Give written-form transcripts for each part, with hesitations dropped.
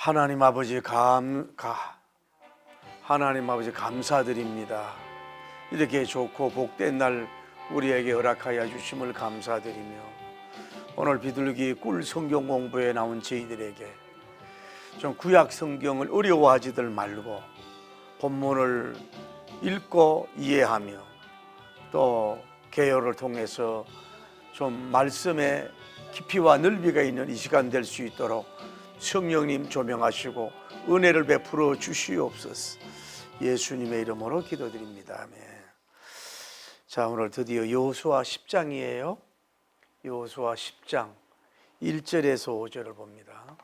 하나님 아버지 하나님 아버지 감사드립니다. 이렇게 좋고 복된 날 우리에게 허락하여 주심을 감사드리며 오늘 비둘기 꿀 성경 공부에 나온 저희들에게 좀 구약 성경을 어려워하지들 말고 본문을 읽고 이해하며 또 개요를 통해서 좀 말씀의 깊이와 넓이가 있는 이 시간 될 수 있도록 성령님 조명하시고 은혜를 베풀어 주시옵소서. 예수님의 이름으로 기도드립니다. 아멘. 자, 오늘 드디어 여호수아 10장이에요. 여호수아 10장 1절에서 5절을 봅니다.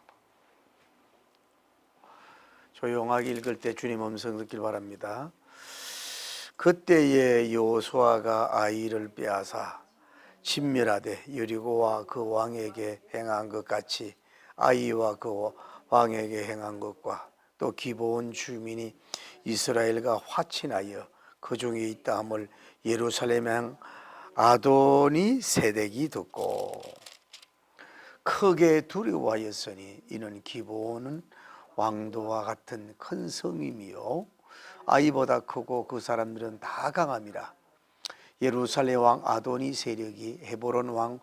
조용하게 읽을 때 주님 음성 듣길 바랍니다. 그때에 여호수아가 아이를 빼앗아 진멸하되 여리고와 그 왕에게 행한 것 같이 아이와 그 왕에게 행한 것과 또 기브온 주민이 이스라엘과 화친하여 그 중에 있다 함을 예루살렘 왕 아도니 세덱이 듣고 크게 두려워하였으니 이는 기브온은 왕도와 같은 큰 성임이요 아이보다 크고 그 사람들은 다 강함이라. 예루살렘 왕 아도니 세력이 헤브론 왕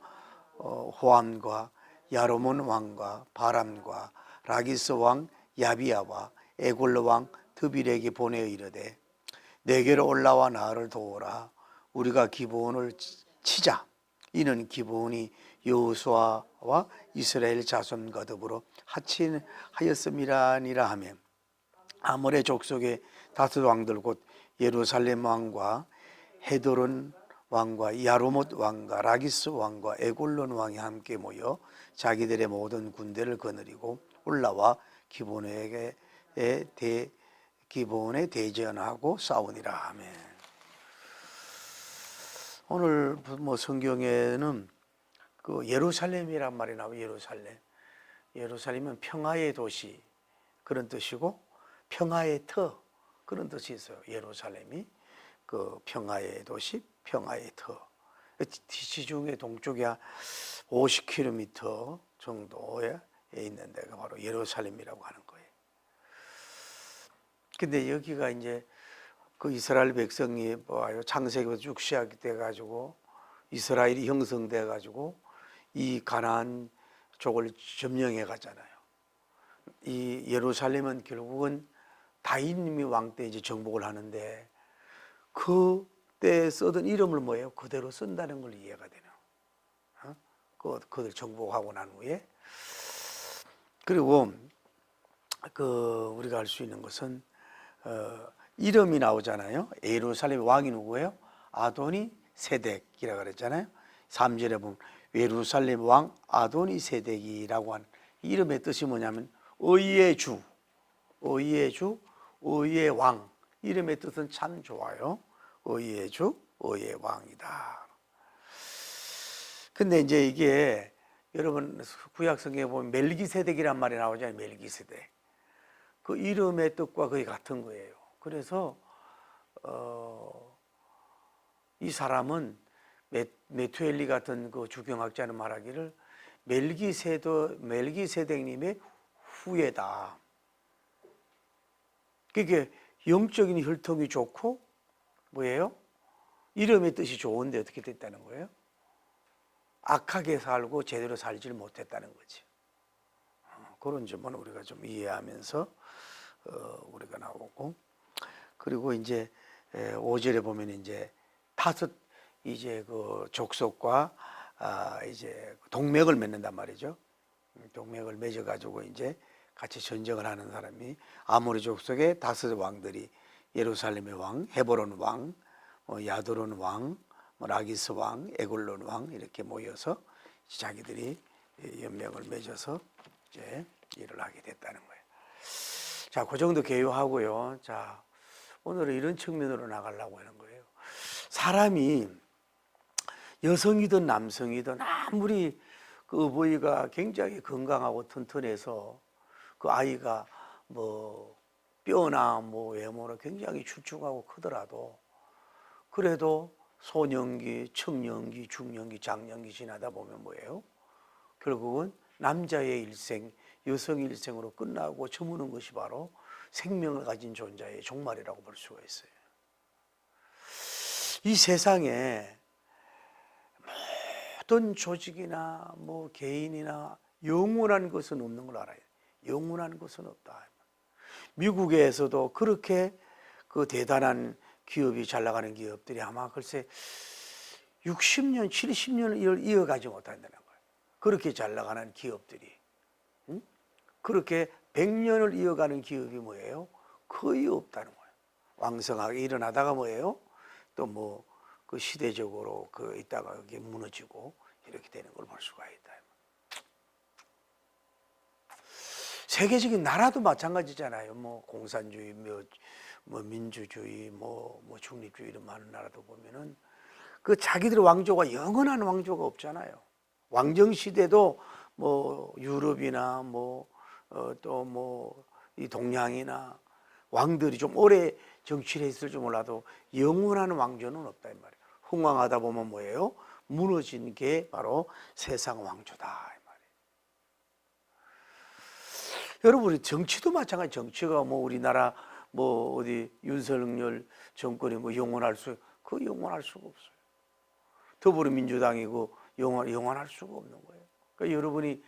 호암과 야로몬 왕과 바람과 라기스 왕 야비야와 에골로 왕 드빌에게 보내어 이르되 내게로 올라와 나를 도우라. 우리가 기브온을 치자. 이는 기브온이 여호수아와 이스라엘 자손과 더불어 하친하였음이라니라 하며 아모레 족속의 다섯 왕들 곧 예루살렘 왕과 헤도론 왕과 야로못 왕과 라기스 왕과 에골론 왕이 함께 모여 자기들의 모든 군대를 거느리고 올라와 기브온에 대전하고 싸우니라. 아멘. 오늘 성경에는 그 예루살렘이란 말이 나와요. 예루살렘은 평화의 도시 그런 뜻이고 평화의 터 그런 뜻이 있어요. 예루살렘이 그 평화의 도시, 평화의 터. 지중해 동쪽에 50km 정도에 있는 데가 바로 예루살렘이라고 하는 거예요. 근데 여기가 이제 그 이스라엘 백성이 창세기부터 쭉 시작돼 가지고 이스라엘이 형성돼 가지고 이 가나안 쪽을 점령해 가잖아요. 이 예루살렘은 결국은 다윗님이 왕 때 이제 정복을 하는데 그때 쓰던 이름을 뭐예요? 그대로 쓴다는 걸 이해가 되는. 그들 정복하고 난 후에 그리고 우리가 알 수 있는 것은 이름이 나오잖아요. 예루살렘 왕이 누구예요? 아도니 세덱이라고 그랬잖아요. 3절에 보면 예루살렘 왕 아도니 세덱이라고 한 이름의 뜻이 뭐냐면 의의 주, 의의 왕. 이름의 뜻은 참 좋아요. 의의 주, 의의 왕이다. 근데 이제 이게 여러분 구약 성경에 보면 멜기세덱이란 말이 나오잖아요. 멜기세덱. 그 이름의 뜻과 거의 같은 거예요. 그래서 이 사람은 메투엘리 같은 그 주경학자는 말하기를 멜기세덱님의 후예다. 그게 영적인 혈통이 좋고 뭐예요? 이름의 뜻이 좋은데 어떻게 됐다는 거예요? 악하게 살고 제대로 살지를 못했다는 거지. 그런 점은 우리가 좀 이해하면서 우리가 나오고 그리고 이제 5절에 보면 이제 다섯 이제 그 족속과 이제 동맹을 맺는단 말이죠. 동맹을 맺어 가지고 이제 같이 전쟁을 하는 사람이 아모리 족속의 다섯 왕들이 예루살렘의 왕, 헤브론 왕, 야도론 왕, 라기스 왕, 에골론 왕 이렇게 모여서 자기들이 연맹을 맺어서 이제 일을 하게 됐다는 거예요. 자, 그 정도 개요하고요. 자, 오늘은 이런 측면으로 나가려고 하는 거예요. 사람이 여성이든 남성이든 아무리 그 어버이가 굉장히 건강하고 튼튼해서 그 아이가 뭐 뼈나 뭐 외모로 굉장히 출중하고 크더라도 그래도 소년기, 청년기, 중년기, 장년기 지나다 보면 뭐예요? 결국은 남자의 일생, 여성 일생으로 끝나고 저무는 것이 바로 생명을 가진 존재의 종말이라고 볼 수가 있어요. 이 세상에 어떤 조직이나 뭐 개인이나 영원한 것은 없는 걸 알아요. 영원한 것은 없다. 미국에서도 그렇게 그 대단한 기업이 잘 나가는 기업들이 아마 글쎄 60년, 70년을 이어가지 못한다는 거예요. 그렇게 잘 나가는 기업들이. 그렇게 100년을 이어가는 기업이 뭐예요? 거의 없다는 거예요. 왕성하게 일어나다가 뭐예요? 또 뭐 그 시대적으로 그 있다가 이게 무너지고 이렇게 되는 걸 볼 수가 있다. 세계적인 나라도 마찬가지잖아요. 뭐 공산주의, 뭐 민주주의, 뭐 중립주의 이런 많은 나라도 보면은 그 자기들 왕조가 영원한 왕조가 없잖아요. 왕정 시대도 뭐 유럽이나 뭐 또 뭐 이 동양이나 왕들이 좀 오래 정치를 했을 줄 몰라도 영원한 왕조는 없다 이 말이에요. 흥왕하다 보면 뭐예요? 무너진 게 바로 세상 왕조다 이 말이에요. 여러분 정치도 마찬가지. 정치가 뭐 우리나라 뭐 어디 윤석열 정권이 뭐 영원할 수가 없어요. 더불어민주당이고 영원할 수가 없는 거예요. 그러니까 여러분이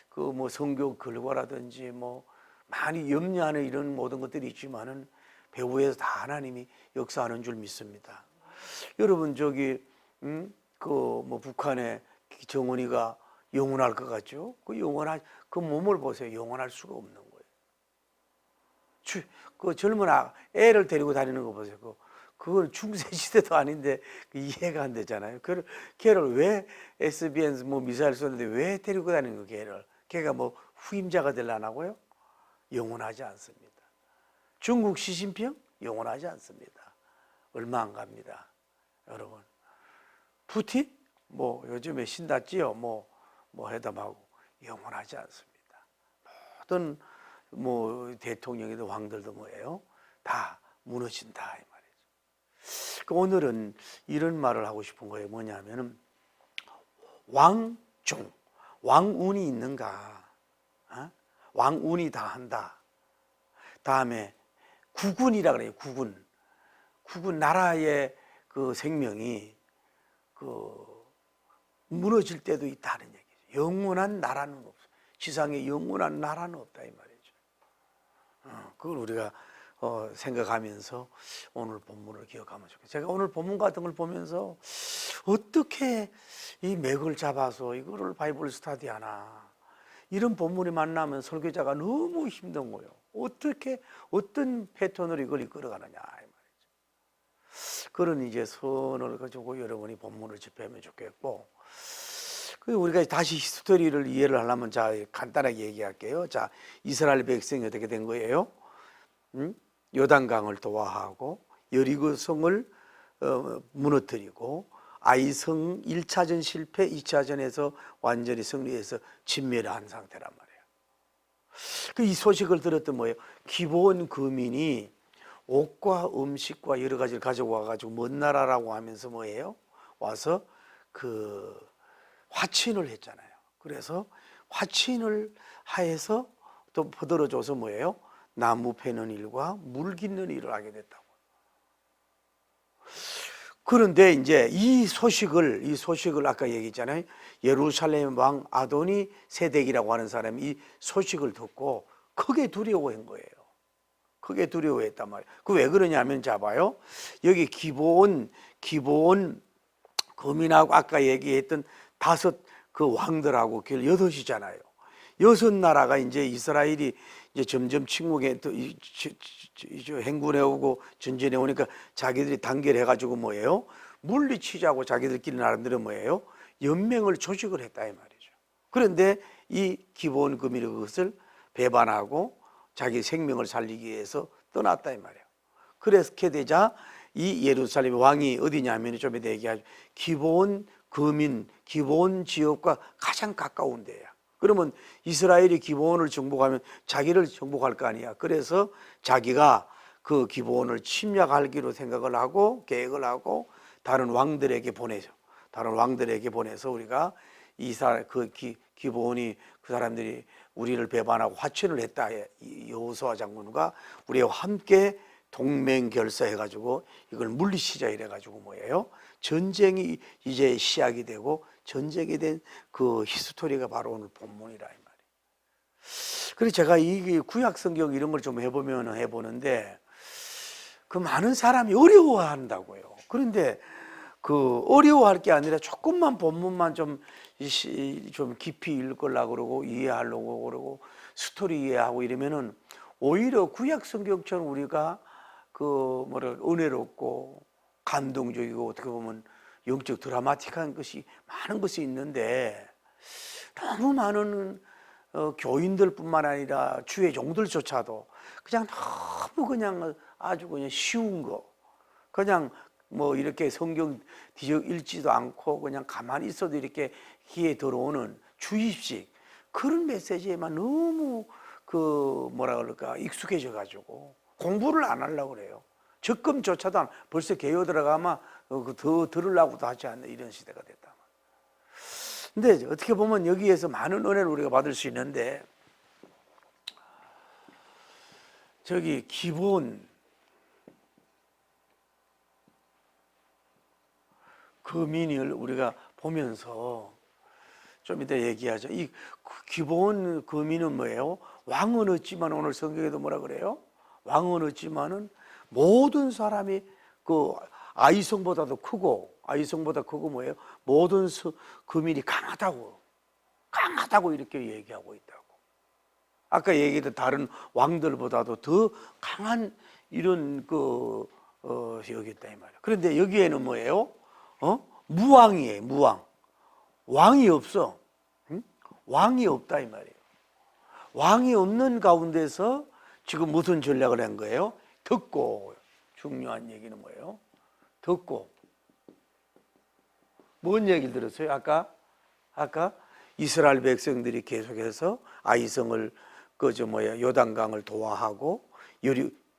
그 뭐 선거 결과라든지 뭐 많이 염려하는 이런 모든 것들이 있지만은 배후에서 다 하나님이 역사하는 줄 믿습니다. 여러분 저기 그 뭐 북한의 정원이가 영원할 것 같죠? 그 몸을 보세요. 영원할 수가 없는 거예요. 그 젊은 애를 데리고 다니는 거 보세요. 그건 중세 시대도 아닌데 이해가 안 되잖아요. 걔를 왜 SBN 뭐 미사일 쏘는데 왜 데리고 다니는 거 걔가 뭐 후임자가 되려나고요? 영원하지 않습니다. 중국 시진핑 영원하지 않습니다. 얼마 안 갑니다. 여러분 푸틴 뭐 요즘에 신났지요. 뭐 회담하고 영원하지 않습니다. 모든 뭐 대통령이든 왕들도 뭐예요? 다 무너진다 이 말이죠. 오늘은 이런 말을 하고 싶은 거예요. 뭐냐면은 왕운이 있는가? 왕운이 다 한다. 다음에 국운이라 그래요. 국운 나라의 그 생명이 그 무너질 때도 있다는 얘기죠. 영원한 나라는 없어. 지상에 영원한 나라는 없다 이 말이죠. 그걸 우리가 생각하면서 오늘 본문을 기억하면 좋겠어요. 제가 오늘 본문 같은 걸 보면서 어떻게 이 맥을 잡아서 이거를 바이블 스터디하나, 이런 본문이 만나면 설교자가 너무 힘든 거예요. 어떤 패턴으로 이걸 이끌어가느냐 이 말이죠. 그런 이제 선을 가지고 여러분이 본문을 집회하면 좋겠고, 우리가 다시 히스토리를 이해를 하려면 자 간단하게 얘기할게요. 자, 이스라엘 백성이 어떻게 된 거예요? 요단강을 도하하고 여리고 성을 무너뜨리고 아이성 1차전 실패, 2차전에서 완전히 승리해서 진멸한 상태란 말이에요. 이 소식을 들었던 뭐예요? 기브온 거민이 옷과 음식과 여러 가지를 가져와 가지고 먼 나라라고 하면서 뭐예요? 와서 그 화친을 했잖아요. 그래서 화친을 하여서 또 퍼들어줘서 뭐예요? 나무 패는 일과 물 깃는 일을 하게 됐다고. 그런데 이제 이 소식을 아까 얘기했잖아요. 예루살렘 왕 아도니 세덱이라고 하는 사람이 이 소식을 듣고 크게 두려워한 거예요. 크게 두려워했단 말이에요. 그 왜 그러냐면 자봐요. 여기 기브온 거민하고 아까 얘기했던 5 그 왕들하고 길 6이잖아요. 6 나라가 이제 이스라엘이 이제 점점 침공에 행군해 오고 전진해 오니까 자기들이 단결해 가지고 뭐예요? 물리치자고 자기들끼리 나름대로 뭐예요? 연맹을 조직을 했다 이 말이죠. 그런데 이 기브온 거민이 그것을 배반하고 자기 생명을 살리기 위해서 떠났다 이 말이에요. 그렇게 되자 이 예루살렘 왕이 어디냐면 좀 이따 얘기하죠. 기브온 거민, 기브온 지역과 가장 가까운 데야. 그러면 이스라엘이 기브온을 정복하면 자기를 정복할 거 아니야. 그래서 자기가 그 기브온을 침략하기로 생각을 하고 계획을 하고 다른 왕들에게 보내서 우리가 기브온이 그 사람들이 우리를 배반하고 화친을 했다. 여호수아 장군과 우리와 함께 동맹 결사해가지고 이걸 물리치자 이래가지고 뭐예요? 전쟁이 이제 시작이 되고 전쟁이 된 그 히스토리가 바로 오늘 본문이라 이 말이에요. 그래서 제가 이 구약 성경 이런 걸 좀 해보는데 그 많은 사람이 어려워한다고요. 그런데 그 어려워할 게 아니라 조금만 본문만 좀 깊이 읽으려고 그러고 이해하려고 그러고 스토리 이해하고 이러면은 오히려 구약 성경처럼 우리가 그 은혜롭고 감동적이고 어떻게 보면 영적 드라마틱한 것이 많은 것이 있는데 너무 많은 교인들뿐만 아니라 주의 종들조차도 그냥 너무 그냥 아주 그냥 쉬운 거 그냥 뭐 이렇게 성경 뒤적 읽지도 않고 그냥 가만히 있어도 이렇게 귀에 들어오는 주입식 그런 메시지에만 너무 그 뭐라 그럴까 익숙해져 가지고 공부를 안 하려고 그래요. 적금조차도 벌써 개요 들어가면 더 들으려고도 하지 않는 이런 시대가 됐다. 근데 어떻게 보면 여기에서 많은 은혜를 우리가 받을 수 있는데 저기 기본 금인을 우리가 보면서 좀 이따 얘기하죠. 이 기본 금인은 뭐예요? 왕은 없지만 오늘 성경에도 뭐라 그래요? 왕은 없지만은 모든 사람이 그 아이성보다도 크고 아이성보다 크고 뭐예요? 모든 금인이 강하다고 이렇게 얘기하고 있다고. 아까 얘기했던 다른 왕들보다도 더 강한 이런 여기 있다 이 말이에요. 그런데 여기에는 뭐예요? 무왕이에요. 무왕. 왕이 없어. 응? 왕이 없다 이 말이에요. 왕이 없는 가운데서 지금 무슨 전략을 한 거예요? 듣고. 중요한 얘기는 뭐예요? 듣고. 뭔 얘기를 들었어요? 아까 이스라엘 백성들이 계속해서 아이성을 요단강을 도하하고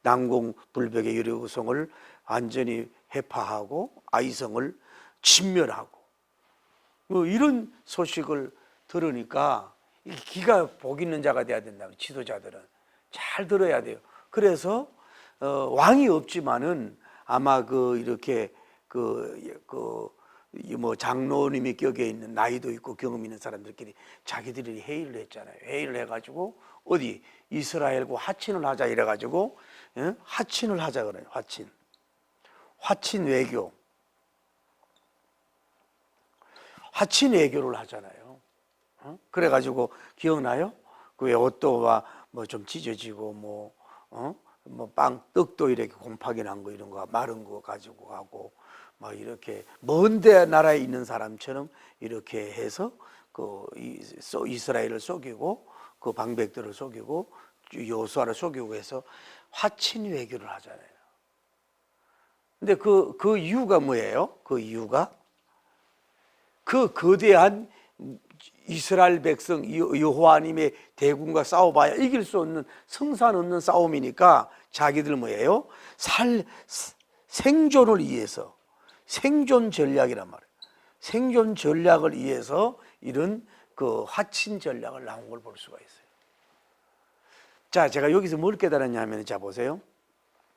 난공 불벽의 여리고성을 완전히 해파하고 아이성을 진멸하고 이런 소식을 들으니까 기가 복 있는 자가 돼야 된다. 지도자들은 잘 들어야 돼요. 그래서 왕이 없지만은 아마 이렇게 장로님이 격에 있는 나이도 있고 경험 있는 사람들끼리 자기들이 회의를 했잖아요. 회의를 해가지고 어디 이스라엘과 화친을 하자 이래가지고 화친을 하자 그래요. 화친 외교. 화친 외교를 하잖아요. 그래가지고 기억나요? 그 옷도 뭐 좀 찢어지고 떡도 이렇게 곰팡이 난 거 이런 거 마른 거 가지고 가고 막 이렇게 먼데 나라에 있는 사람처럼 이렇게 해서 이스라엘을 속이고 그 방백들을 속이고 여호수아를 속이고 해서 화친 외교를 하잖아요. 근데 그 이유가 뭐예요? 그 이유가 그 거대한 이스라엘 백성 여호와님의 대군과 싸워봐야 이길 수 없는 성산 없는 싸움이니까 자기들 뭐예요? 생존을 위해서 생존 전략이란 말이에요. 생존 전략을 위해서 이런 화친 전략을 나온 걸 볼 수가 있어요. 자, 제가 여기서 뭘 깨달았냐면 자 보세요.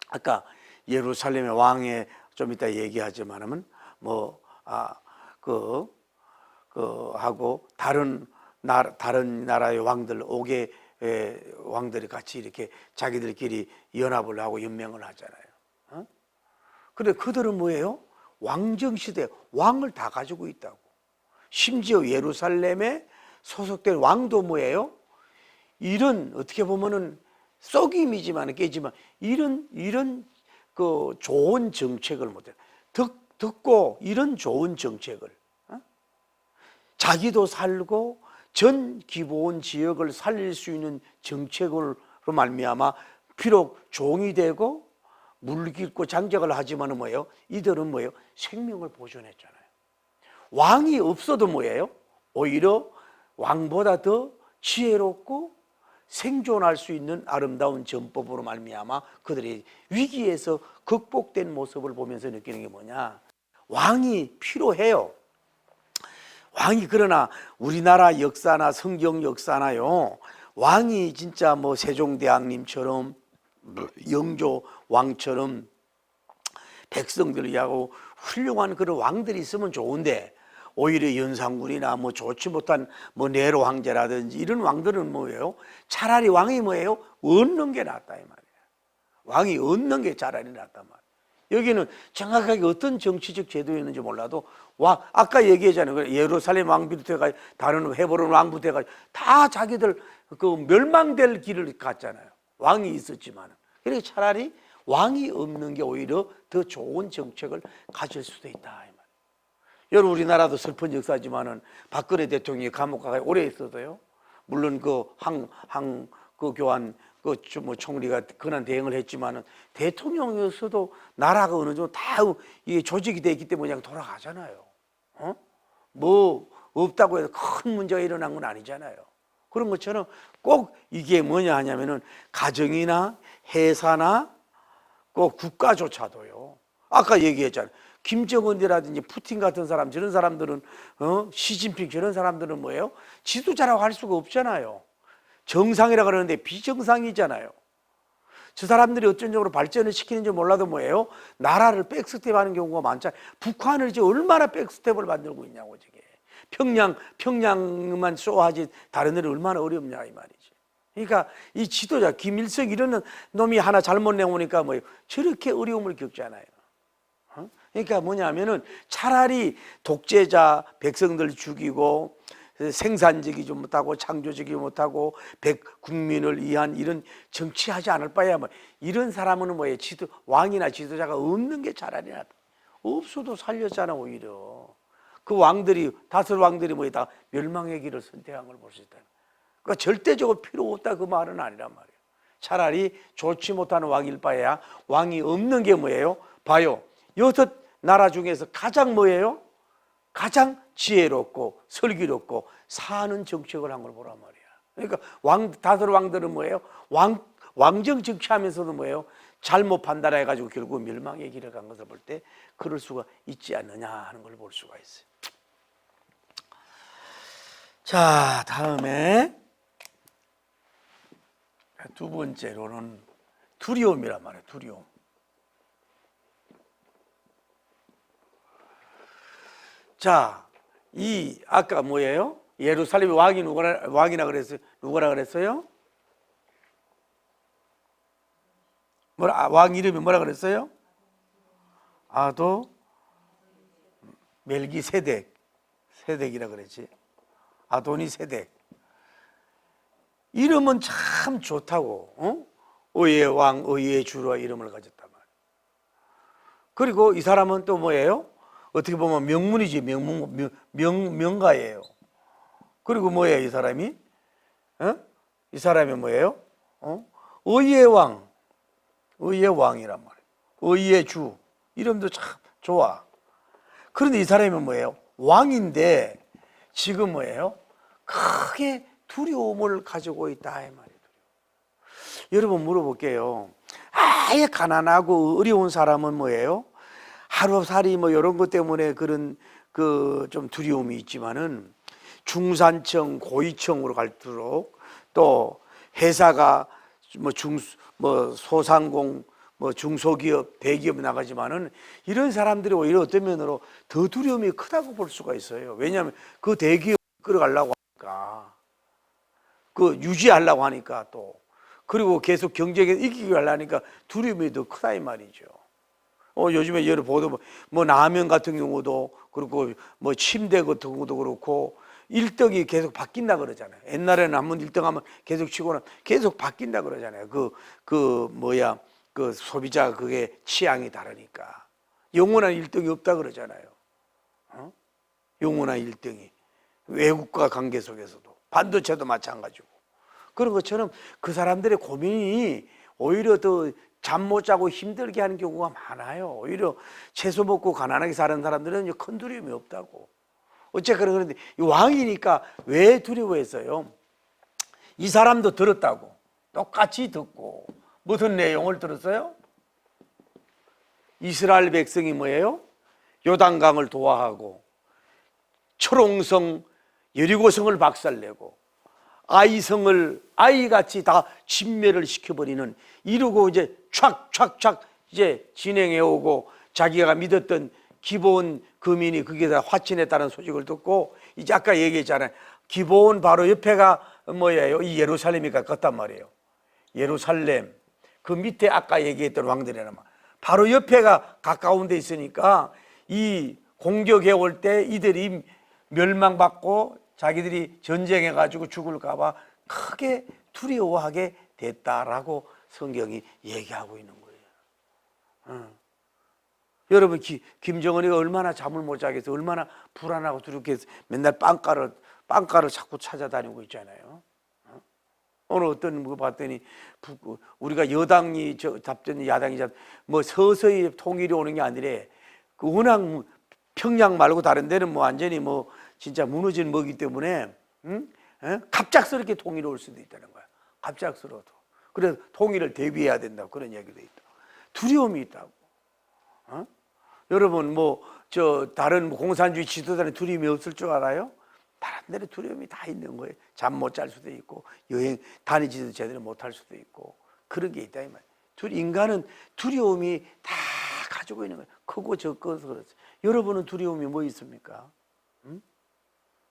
아까 예루살렘의 왕에 좀 이따 얘기하지만은 하고 다른 나라의 왕들 5개 왕들이 같이 이렇게 자기들끼리 연합을 하고 연맹을 하잖아요. 그런데 그들은 뭐예요? 왕정 시대 왕을 다 가지고 있다고. 심지어 예루살렘에 소속된 왕도 뭐예요? 이런 어떻게 보면은 썩임이지만 깨지만 이런 좋은 정책을 못해. 듣고 이런 좋은 정책을 자기도 살고 전 기본 지역을 살릴 수 있는 정책으로 말미암아 비록 종이 되고 물깃고 장작을 하지만은 뭐예요? 이들은 뭐예요? 생명을 보존했잖아요. 왕이 없어도 뭐예요? 오히려 왕보다 더 지혜롭고 생존할 수 있는 아름다운 전법으로 말미암아 그들이 위기에서 극복된 모습을 보면서 느끼는 게 뭐냐? 왕이 필요해요. 왕이 그러나 우리나라 역사나 성경 역사나요 왕이 진짜 뭐 세종대왕님처럼 영조 왕처럼 백성들을 위하고 훌륭한 그런 왕들이 있으면 좋은데, 오히려 연산군이나 뭐 좋지 못한 뭐 네로 황제라든지 이런 왕들은 뭐예요? 차라리 왕이 뭐예요? 얻는 게 낫다 이 말이에요. 왕이 얻는 게 차라리 낫단 말이에요. 여기는 정확하게 어떤 정치적 제도였는지 몰라도 아까 얘기했잖아요. 예루살렘 왕부터 해가 다른 헤브론 왕부터 해가 다 자기들 그 멸망될 길을 갔잖아요. 왕이 있었지만은. 그러니까 차라리 왕이 없는 게 오히려 더 좋은 정책을 가질 수도 있다 이 말이에요. 여러분, 우리나라도 슬픈 역사지만은 박근혜 대통령이 감옥 가서 오래 있어도요. 물론 그 교환 뭐 총리가 권한 대행을 했지만은 대통령이었어도 나라가 어느 정도 다 이게 조직이 돼 있기 때문에 그냥 돌아가잖아요. 뭐 없다고 해서 큰 문제가 일어난 건 아니잖아요. 그런 것처럼 꼭 이게 뭐냐 하냐면은 가정이나 회사나 꼭 국가조차도요. 아까 얘기했잖아요. 김정은이라든지 푸틴 같은 사람, 저런 사람들은 시진핑 저런 사람들은 뭐예요? 지도자라고 할 수가 없잖아요. 정상이라 그러는데 비정상이잖아요. 저 사람들이 어쩐 쪽으로 발전을 시키는지 몰라도 뭐예요? 나라를 백스텝하는 경우가 많잖아요. 북한을 이제 얼마나 백스텝을 만들고 있냐고. 저게 평양만 쏘하지 다른 데는 얼마나 어렵냐 이 말이지. 그러니까 이 지도자 김일성 이런 놈이 하나 잘못 내오니까 뭐예요? 저렇게 어려움을 겪잖아요. 그러니까 뭐냐면은 차라리 독재자 백성들 죽이고 생산적이지 못하고 창조적이지 못하고 국민을 위한 이런 정치하지 않을 바에야 뭐 이런 사람은 뭐예요? 왕이나 지도자가 없는 게 차라리 낫다. 없어도 살렸잖아. 오히려 그 왕들이 다섯 왕들이 뭐예요? 다 멸망의 길을 선택한 걸 볼 수 있다. 그러니까 절대적으로 필요 없다 그 말은 아니란 말이에요. 차라리 좋지 못한 왕일 바에야 왕이 없는 게 뭐예요? 봐요. 여섯 나라 중에서 가장 뭐예요? 가장 지혜롭고 슬기롭고 사는 정책을 한 걸 보란 말이야. 그러니까 다섯 왕들은 뭐예요? 왕정 정치하면서도 뭐예요? 잘못 판단해가지고 결국 멸망의 길을 간 것을 볼 때 그럴 수가 있지 않느냐 하는 걸 볼 수가 있어요. 자, 다음에 두 번째로는 두려움이란 말이에요. 두려움. 자, 아까 뭐예요? 예루살렘의 왕이라 그랬어요? 누구라 그랬어요? 왕 이름이 뭐라 그랬어요? 아도 세덱이라 그랬지. 아도니세덱. 이름은 참 좋다고. 의의 왕, 의의 주로 이름을 가졌단 말이에요. 그리고 이 사람은 또 뭐예요? 어떻게 보면 명문이지. 명가예요. 그리고 뭐예요 이 사람이? 이 사람이 뭐예요? 의의 왕, 의의 왕이란 말이에요. 의의 주, 이름도 참 좋아. 그런데 이 사람이 뭐예요? 왕인데 지금 뭐예요? 크게 두려움을 가지고 있다 이 말이에요. 여러분 물어볼게요. 아예 가난하고 어려운 사람은 뭐예요? 하루살이 뭐 이런 것 때문에 그런 좀 두려움이 있지만은 중산층, 고위층으로 갈수록 또 회사가 소상공, 중소기업, 대기업 나가지만은 이런 사람들이 오히려 어떤 면으로 더 두려움이 크다고 볼 수가 있어요. 왜냐하면 그 대기업 끌어가려고 하니까, 유지하려고 하니까 또 그리고 계속 경쟁에 이기기 하려니까 두려움이 더 크다 이 말이죠. 요즘에 여러 보도 라면 같은 경우도 그렇고 침대 같은 경우도 그렇고 1등이 계속 바뀐다 그러잖아요. 옛날에는 한번 1등하면 계속 치고는 계속 바뀐다 그러잖아요. 소비자 그게 취향이 다르니까 영원한 1등이 없다 그러잖아요. 영원한 1등이 외국과 관계 속에서도 반도체도 마찬가지고 그런 것처럼 그 사람들의 고민이 오히려 더 잠 못 자고 힘들게 하는 경우가 많아요. 오히려 채소 먹고 가난하게 사는 사람들은 큰 두려움이 없다고. 어쨌거나 그런데 왕이니까 왜 두려워했어요? 이 사람도 들었다고. 똑같이 듣고 무슨 내용을 들었어요? 이스라엘 백성이 뭐예요? 요단강을 도하하고 초롱성 여리고성을 박살내고 아이같이 다 진멸을 시켜버리는, 이루고 이제 촥촥촥 이제 진행해 오고, 자기가 믿었던 기본 금인이 거기에다 화친했다는 소식을 듣고, 이제 아까 얘기했잖아요. 기본 바로 옆에가 뭐예요? 이 예루살렘이 가깝단 말이에요. 예루살렘 그 밑에 아까 얘기했던 왕들이란 말, 바로 옆에가 가까운 데 있으니까 이 공격해 올 때 이들이 멸망받고 자기들이 전쟁해 가지고 죽을까 봐 크게 두려워하게 됐다라고 성경이 얘기하고 있는 거예요. 여러분, 김정은이가 얼마나 잠을 못 자겠어, 얼마나 불안하고 두렵겠어. 맨날 빵가를 자꾸 찾아다니고 있잖아요. 오늘 어떤 거 봤더니 우리가 여당이 잡든 야당이 잡든 뭐 서서히 통일이 오는 게 아니래. 그 워낙 평양 말고 다른 데는 뭐 완전히 뭐 진짜 무너진 먹이기 때문에 갑작스럽게 통일이 올 수도 있다는 거야. 갑작스러워도. 그래서 통일을 대비해야 된다고 그런 얘기도 있다. 두려움이 있다고. 여러분 뭐 다른 공산주의 지도자는 두려움이 없을 줄 알아요? 다른 데는 두려움이 다 있는 거예요. 잠 못 잘 수도 있고, 여행 다니지도 제대로 못 할 수도 있고, 그런 게 있다 이 말이에요. 인간은 두려움이 다 가지고 있는 거예요. 크고 적고서 그렇죠. 여러분은 두려움이 뭐 있습니까?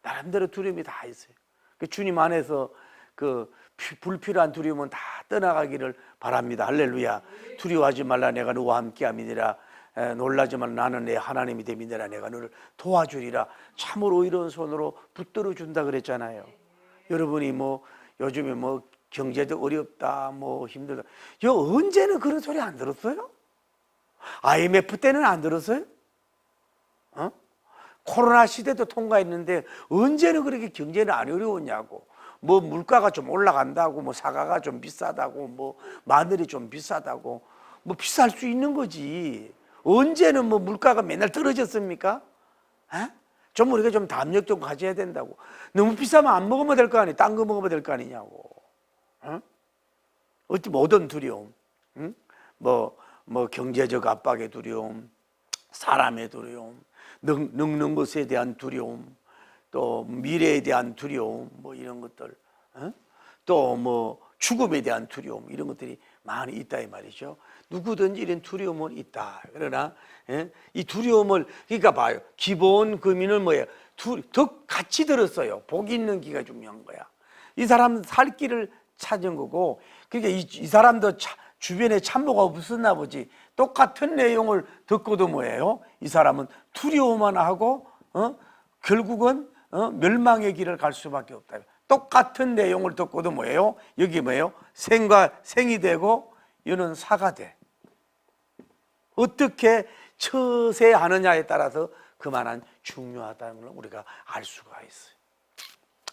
나름대로 두려움이 다 있어요. 주님 안에서 그 불필요한 두려움은 다 떠나가기를 바랍니다. 할렐루야. 두려워하지 말라, 내가 너와 함께함이니라. 놀라지 말라, 나는 내 하나님이 됨이니라. 내가 너를 도와주리라. 참으로 이런 손으로 붙들어 준다 그랬잖아요. 여러분이 뭐 요즘에 뭐 경제도 어렵다, 뭐 힘들다, 언제는 그런 소리 안 들었어요? IMF 때는 안 들었어요? 코로나 시대도 통과했는데 언제는 그렇게 경제는 안 어려웠냐고. 뭐 물가가 좀 올라간다고, 뭐 사과가 좀 비싸다고, 뭐 마늘이 좀 비싸다고, 뭐 비쌀 수 있는 거지. 언제는 뭐 물가가 맨날 떨어졌습니까? 좀 우리가 좀 담력 좀 가져야 된다고. 너무 비싸면 안 먹으면 될 거 아니에요. 딴 거 먹으면 될 거 아니냐고. 어떤 두려움? 뭐 경제적 압박의 두려움, 사람의 두려움, 늙는 것에 대한 두려움, 또 미래에 대한 두려움, 뭐 이런 것들, 또 뭐 죽음에 대한 두려움, 이런 것들이 많이 있다 이 말이죠. 누구든지 이런 두려움은 있다. 그러나 이 두려움을, 그러니까 봐요. 기본 금인은 뭐예요? 더 같이 들었어요. 복이 있는 기가 중요한 거야. 이 사람 살 길을 찾은 거고, 그러니까 이 사람도 주변에 참모가 없었나 보지. 똑같은 내용을 듣고도 뭐예요? 이 사람은 두려워만 하고 결국은 멸망의 길을 갈 수밖에 없다. 똑같은 내용을 듣고도 뭐예요? 여기 뭐예요? 생이 되고 이는 사가 돼. 어떻게 처세하느냐에 따라서 그만한 중요하다는 걸 우리가 알 수가 있어요.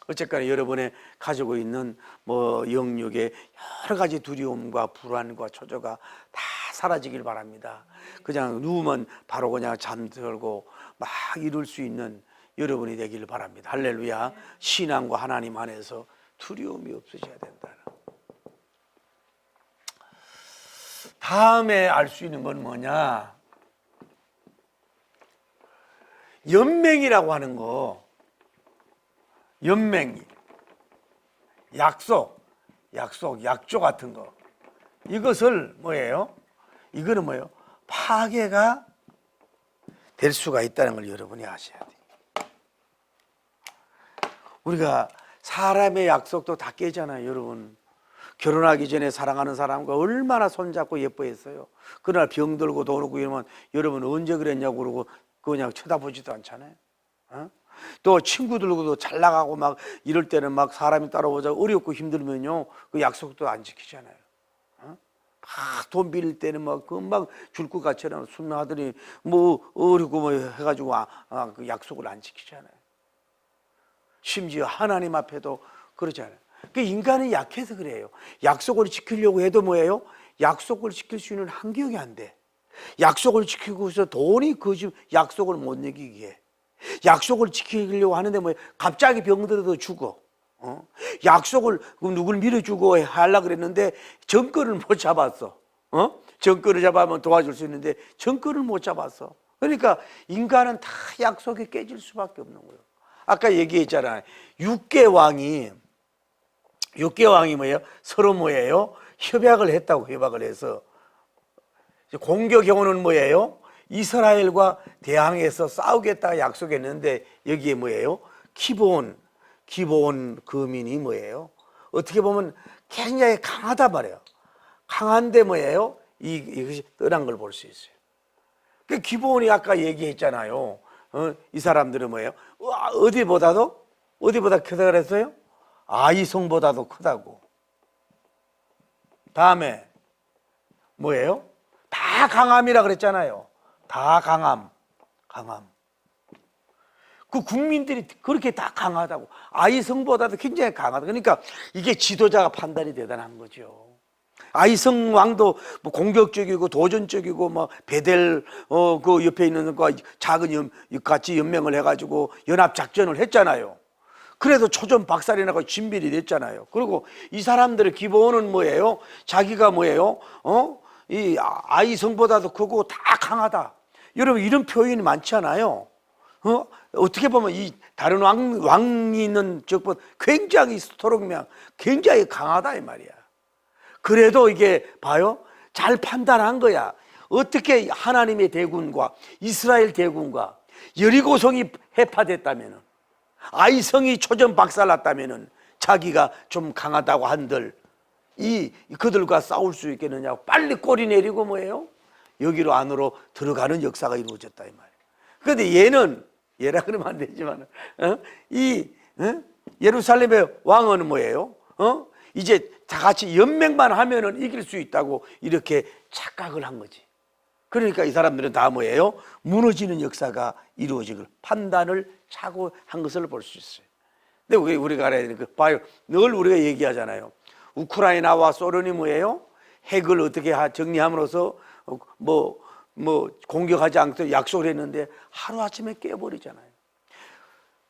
어쨌거나 여러분의 가지고 있는 뭐 영역의 여러 가지 두려움과 불안과 초조가 다 사라지길 바랍니다. 그냥 누우면 바로 그냥 잠들고 막 이룰 수 있는 여러분이 되길 바랍니다. 할렐루야. 신앙과 하나님 안에서 두려움이 없으셔야 된다. 다음에 알 수 있는 건 뭐냐? 연맹이라고 하는 거. 연맹, 약속, 약조 같은 거. 이것을 뭐예요? 이거는 뭐예요? 파괴가 될 수가 있다는 걸 여러분이 아셔야 돼요. 우리가 사람의 약속도 다 깨잖아요, 여러분. 결혼하기 전에 사랑하는 사람과 얼마나 손잡고 예뻐했어요. 그날 병들고 돈 없고 이러면 여러분 언제 그랬냐고 그러고 그냥 쳐다보지도 않잖아요. 또 친구들과도 잘 나가고 막 이럴 때는 막 사람이 따라오자 어렵고 힘들면요, 그 약속도 안 지키잖아요. 막 돈 빌릴 때는 막 금방 줄 것 같잖아요. 순하더니 뭐 어렵고 뭐 해가지고 그 약속을 안 지키잖아요. 심지어 하나님 앞에도 그러잖아요. 그 인간은 약해서 그래요. 약속을 지키려고 해도 뭐예요? 약속을 지킬 수 있는 환경이 안 돼. 약속을 지키고서 돈이 그 집 약속을 못 이기게 해. 약속을 지키려고 하는데 뭐 갑자기 병들어도 죽어. 약속을 누굴 밀어주고 하려고 그랬는데 정권을 못 잡았어. 정권을 잡아면 도와줄 수 있는데 정권을 못 잡았어. 그러니까 인간은 다 약속이 깨질 수밖에 없는 거예요. 아까 얘기했잖아요. 6개 왕이 육개왕이 뭐예요? 서로 뭐예요? 협약을 했다고. 협약을 해서 공격해오는 뭐예요? 이스라엘과 대항해서 싸우겠다 약속했는데 여기에 뭐예요? 기브온 거민이 뭐예요? 어떻게 보면 굉장히 강하다 말이에요. 강한데 뭐예요? 이것이 떠난 걸 볼 수 있어요. 그 기브온이 아까 얘기했잖아요. 이 사람들은 뭐예요? 어디보다 크다 그랬어요? 아이성보다도 크다고. 다음에 뭐예요? 다 강함이라 그랬잖아요. 다 강함. 그 국민들이 그렇게 다 강하다고. 아이성보다도 굉장히 강하다. 그러니까 이게 지도자가 판단이 대단한 거죠. 아이성 왕도 뭐 공격적이고 도전적이고 뭐 베델 그 옆에 있는 거 작은 같이 연맹을 해가지고 연합 작전을 했잖아요. 그래도 초전 박살이 나고 진빌이 됐잖아요. 그리고 이 사람들의 기본은 뭐예요? 자기가 뭐예요? 이 아이성보다도 크고 다 강하다. 여러분 이런 표현이 많지 않아요? 어떻게 보면 이 다른 왕이 있는 적보다 굉장히 스토롱명, 굉장히 강하다 이 말이야. 그래도 이게 봐요, 잘 판단한 거야. 어떻게 하나님의 대군과 이스라엘 대군과 여리고성이 해파됐다면은, 아이성이 초전 박살났다면은 자기가 좀 강하다고 한들 그들과 싸울 수 있겠느냐고 빨리 꼬리 내리고 뭐예요? 여기로 안으로 들어가는 역사가 이루어졌다 이 말이에요. 그런데 얘라 그러면 안 되지만 예루살렘의 왕은 뭐예요? 이제 다 같이 연맹만 하면은 이길 수 있다고 이렇게 착각을 한 거지. 그러니까 이 사람들은 다 뭐예요? 무너지는 역사가 이루어진 걸 판단을 착오한 것을 볼 수 있어요. 근데 우리가 알아야 되는 거 봐요. 늘 우리가 얘기하잖아요. 우크라이나와 소련이 뭐예요? 핵을 어떻게 정리함으로써 뭐 공격하지 않도록 약속을 했는데 하루아침에 깨버리잖아요.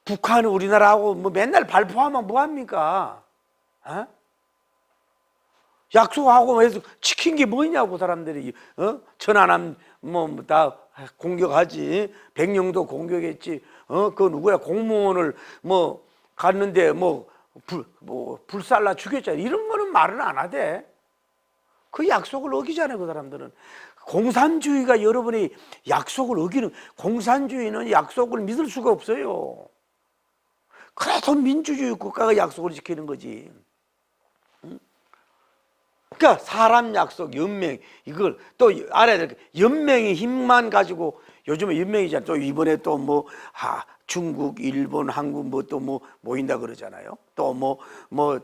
북한은 우리나라하고 뭐 맨날 발포하면 뭐합니까? 약속하고 해서 지킨 게 뭐냐고 사람들이. 천안함 다 공격하지, 백령도 공격했지. 그 누구야 공무원을 갔는데 불살라 죽였잖아. 이런 거는 말은 안 하대. 그 약속을 어기잖아요. 그 사람들은. 공산주의가 여러분이 약속을 어기는, 공산주의는 약속을 믿을 수가 없어요. 그래도 민주주의 국가가 약속을 지키는 거지. 그러니까 사람 약속, 연맹, 이걸 또 알아야 될 게, 연맹의 힘만 가지고, 요즘에 연맹이잖아. 또 이번에 또 중국, 일본, 한국 또 모인다 그러잖아요. 또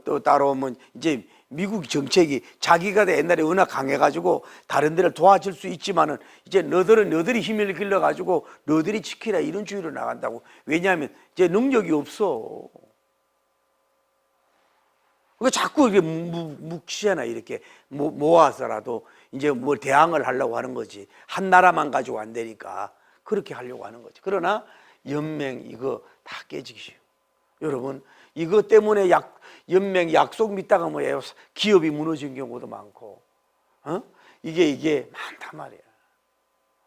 또 따로 이제 미국 정책이 자기가 옛날에 워낙 강해가지고 다른 데를 도와줄 수 있지만은 이제 너들이 힘을 길러가지고 너들이 지키라 이런 주의로 나간다고. 왜냐하면 이제 능력이 없어. 그 자꾸 이렇게 묵시잖아. 이렇게 모아서라도 이제 뭘 대항을 하려고 하는 거지. 한 나라만 가지고 안 되니까 그렇게 하려고 하는 거지. 그러나 연맹 이거 다 깨지기 쉬워. 여러분 이거 때문에 연맹 약속 믿다가 뭐예요? 기업이 무너진 경우도 많고, 이게 많단 말이야.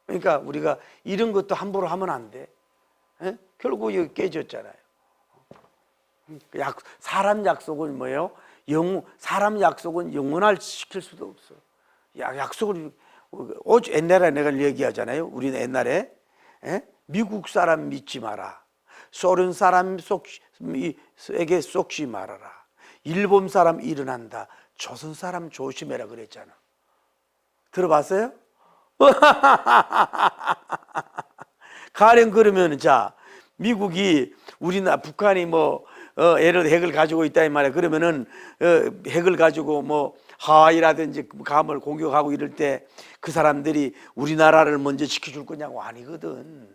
그러니까 우리가 이런 것도 함부로 하면 안 돼. 결국 이거 깨졌잖아요. 사람 약속은 뭐예요? 사람 약속은 영원할 시킬 수도 없어. 약속을 옛날에 내가 얘기하잖아요. 우리는 옛날에 미국 사람 믿지 마라. 소련 사람에게 속지 말아라. 일본 사람 일어난다. 조선 사람 조심해라 그랬잖아. 들어봤어요? 가령 그러면 자 미국이 북한이 예를 들어 핵을 가지고 있다 이 말이야. 그러면은 핵을 가지고 하와이라든지 감을 공격하고 이럴 때 그 사람들이 우리나라를 먼저 지켜줄 거냐고. 아니거든.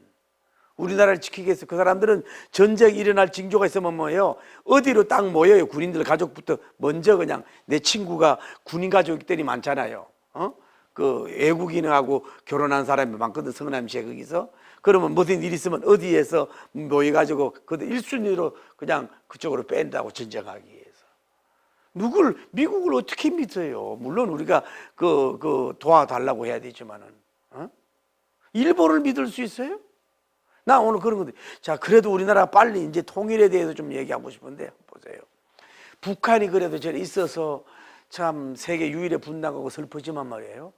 우리나라를 지키겠어. 그 사람들은 전쟁이 일어날 징조가 있으면 뭐예요? 어디로 딱 모여요. 군인들 가족부터 먼저. 그냥 내 친구가 군인 가족들이 많잖아요. 그 외국인하고 결혼한 사람이 많거든. 성남시에 거기서. 그러면 무슨 일 있으면 어디에서 모여가지고 그 1순위로 그냥 그쪽으로 뺀다고, 전쟁하기 위해서. 미국을 어떻게 믿어요? 물론 우리가 도와달라고 해야 되지만은, 일본을 믿을 수 있어요? 나 오늘 그런 건데. 자, 그래도 우리나라 빨리 이제 통일에 대해서 좀 얘기하고 싶은데, 보세요. 북한이 그래도 전에 있어서 참 세계 유일의 분당하고 슬프지만 말이에요.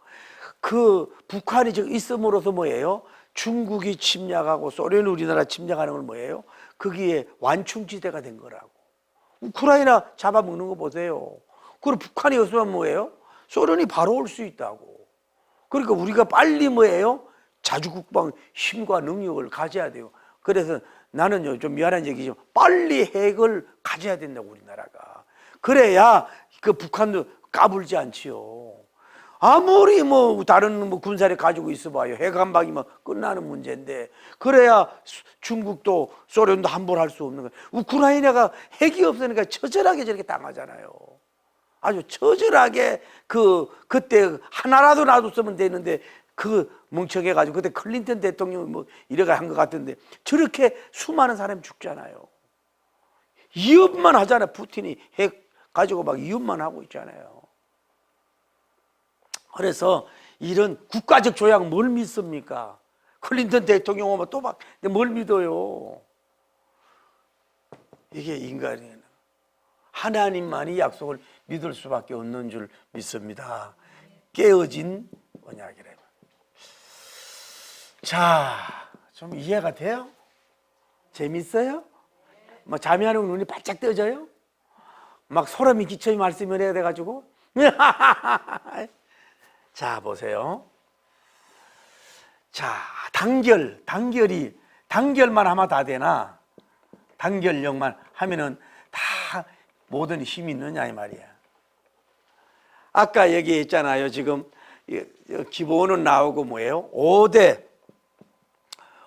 그 북한이 저 있음으로써 뭐예요? 중국이 침략하고 소련이 우리나라 침략하는 건 뭐예요? 거기에 완충지대가 된 거라고. 우크라이나 잡아먹는 거 보세요. 그리고 북한이 없으면 뭐예요? 소련이 바로 올 수 있다고. 그러니까 우리가 빨리 뭐예요? 자주국방 힘과 능력을 가져야 돼요. 그래서 나는요, 좀 미안한 얘기지만 빨리 핵을 가져야 된다고, 우리나라가. 그래야 그 북한도 까불지 않지요. 아무리 뭐 다른 뭐 군사력 가지고 있어봐요. 핵 한 방이면 끝나는 문제인데, 그래야 중국도 소련도 함부로 할 수 없는 거예요. 우크라이나가 핵이 없으니까 처절하게 저렇게 당하잖아요. 아주 처절하게 그때 하나라도 놔뒀으면 되는데 그 멍청해가지고 그때 클린턴 대통령이 뭐 이래가 한 것 같은데 저렇게 수많은 사람이 죽잖아요. 위협만 하잖아요. 푸틴이 핵 가지고 막 위협만 하고 있잖아요. 그래서 이런 국가적 조약 뭘 믿습니까? 클린턴 대통령 오면 또 막 뭘 믿어요? 이게 인간이에요. 하나님만이 약속을 믿을 수밖에 없는 줄 믿습니다. 깨어진 언약이래요. 자, 좀 이해가 돼요? 재밌어요? 뭐 잠이하는 눈이 바짝 떠져요? 막 소름이 끼쳐 말씀을 해야 돼가지고. 자, 보세요. 자, 단결만 하면 다 되나? 단결력만 하면은 다 모든 힘이 있느냐 이 말이야. 아까 얘기했잖아요. 지금 기본은 나오고 뭐예요?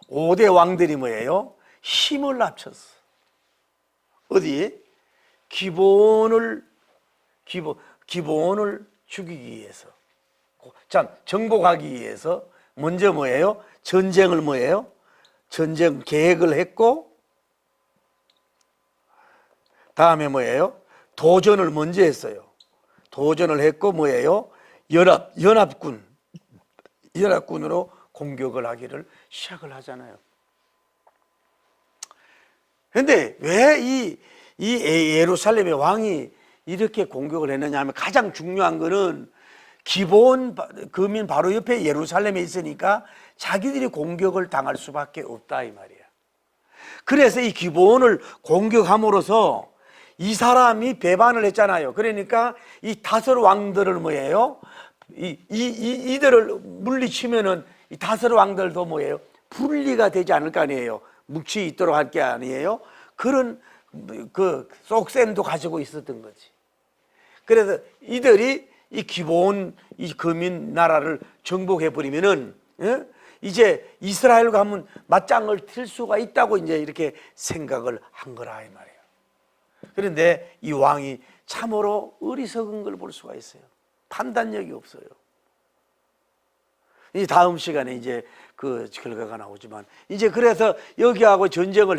5대 왕들이 뭐예요? 힘을 합쳤어. 어디? 기본을 죽이기 위해서, 참 정복하기 위해서 먼저 뭐예요? 전쟁을 뭐예요? 전쟁 계획을 했고, 다음에 뭐예요? 도전을 먼저 했어요. 도전을 했고 뭐예요? 연합군으로 공격을 하기를 시작을 하잖아요. 그런데 왜 이 예루살렘의 왕이 이렇게 공격을 했느냐 하면 가장 중요한 거는 기본 거민 바로 옆에 예루살렘에 있으니까 자기들이 공격을 당할 수밖에 없다 이 말이야. 그래서 이 기본을 공격함으로써 이 사람이 배반을 했잖아요. 그러니까 이 다섯 왕들을 뭐예요? 이들을 물리치면은 이 다섯 왕들도 뭐예요? 분리가 되지 않을 거 아니에요. 묵치 있도록 할 게 아니에요. 그런 그 속셈도 가지고 있었던 거지. 그래서 이들이 이 기본 이 거민 나라를 정복해 버리면은 이제 이스라엘과 한번 맞짱을 틀 수가 있다고 이제 이렇게 생각을 한 거라 이 말이에요. 그런데 이 왕이 참으로 어리석은 걸 볼 수가 있어요. 판단력이 없어요. 이 다음 시간에 이제 그 결과가 나오지만, 이제 그래서 여기하고 전쟁을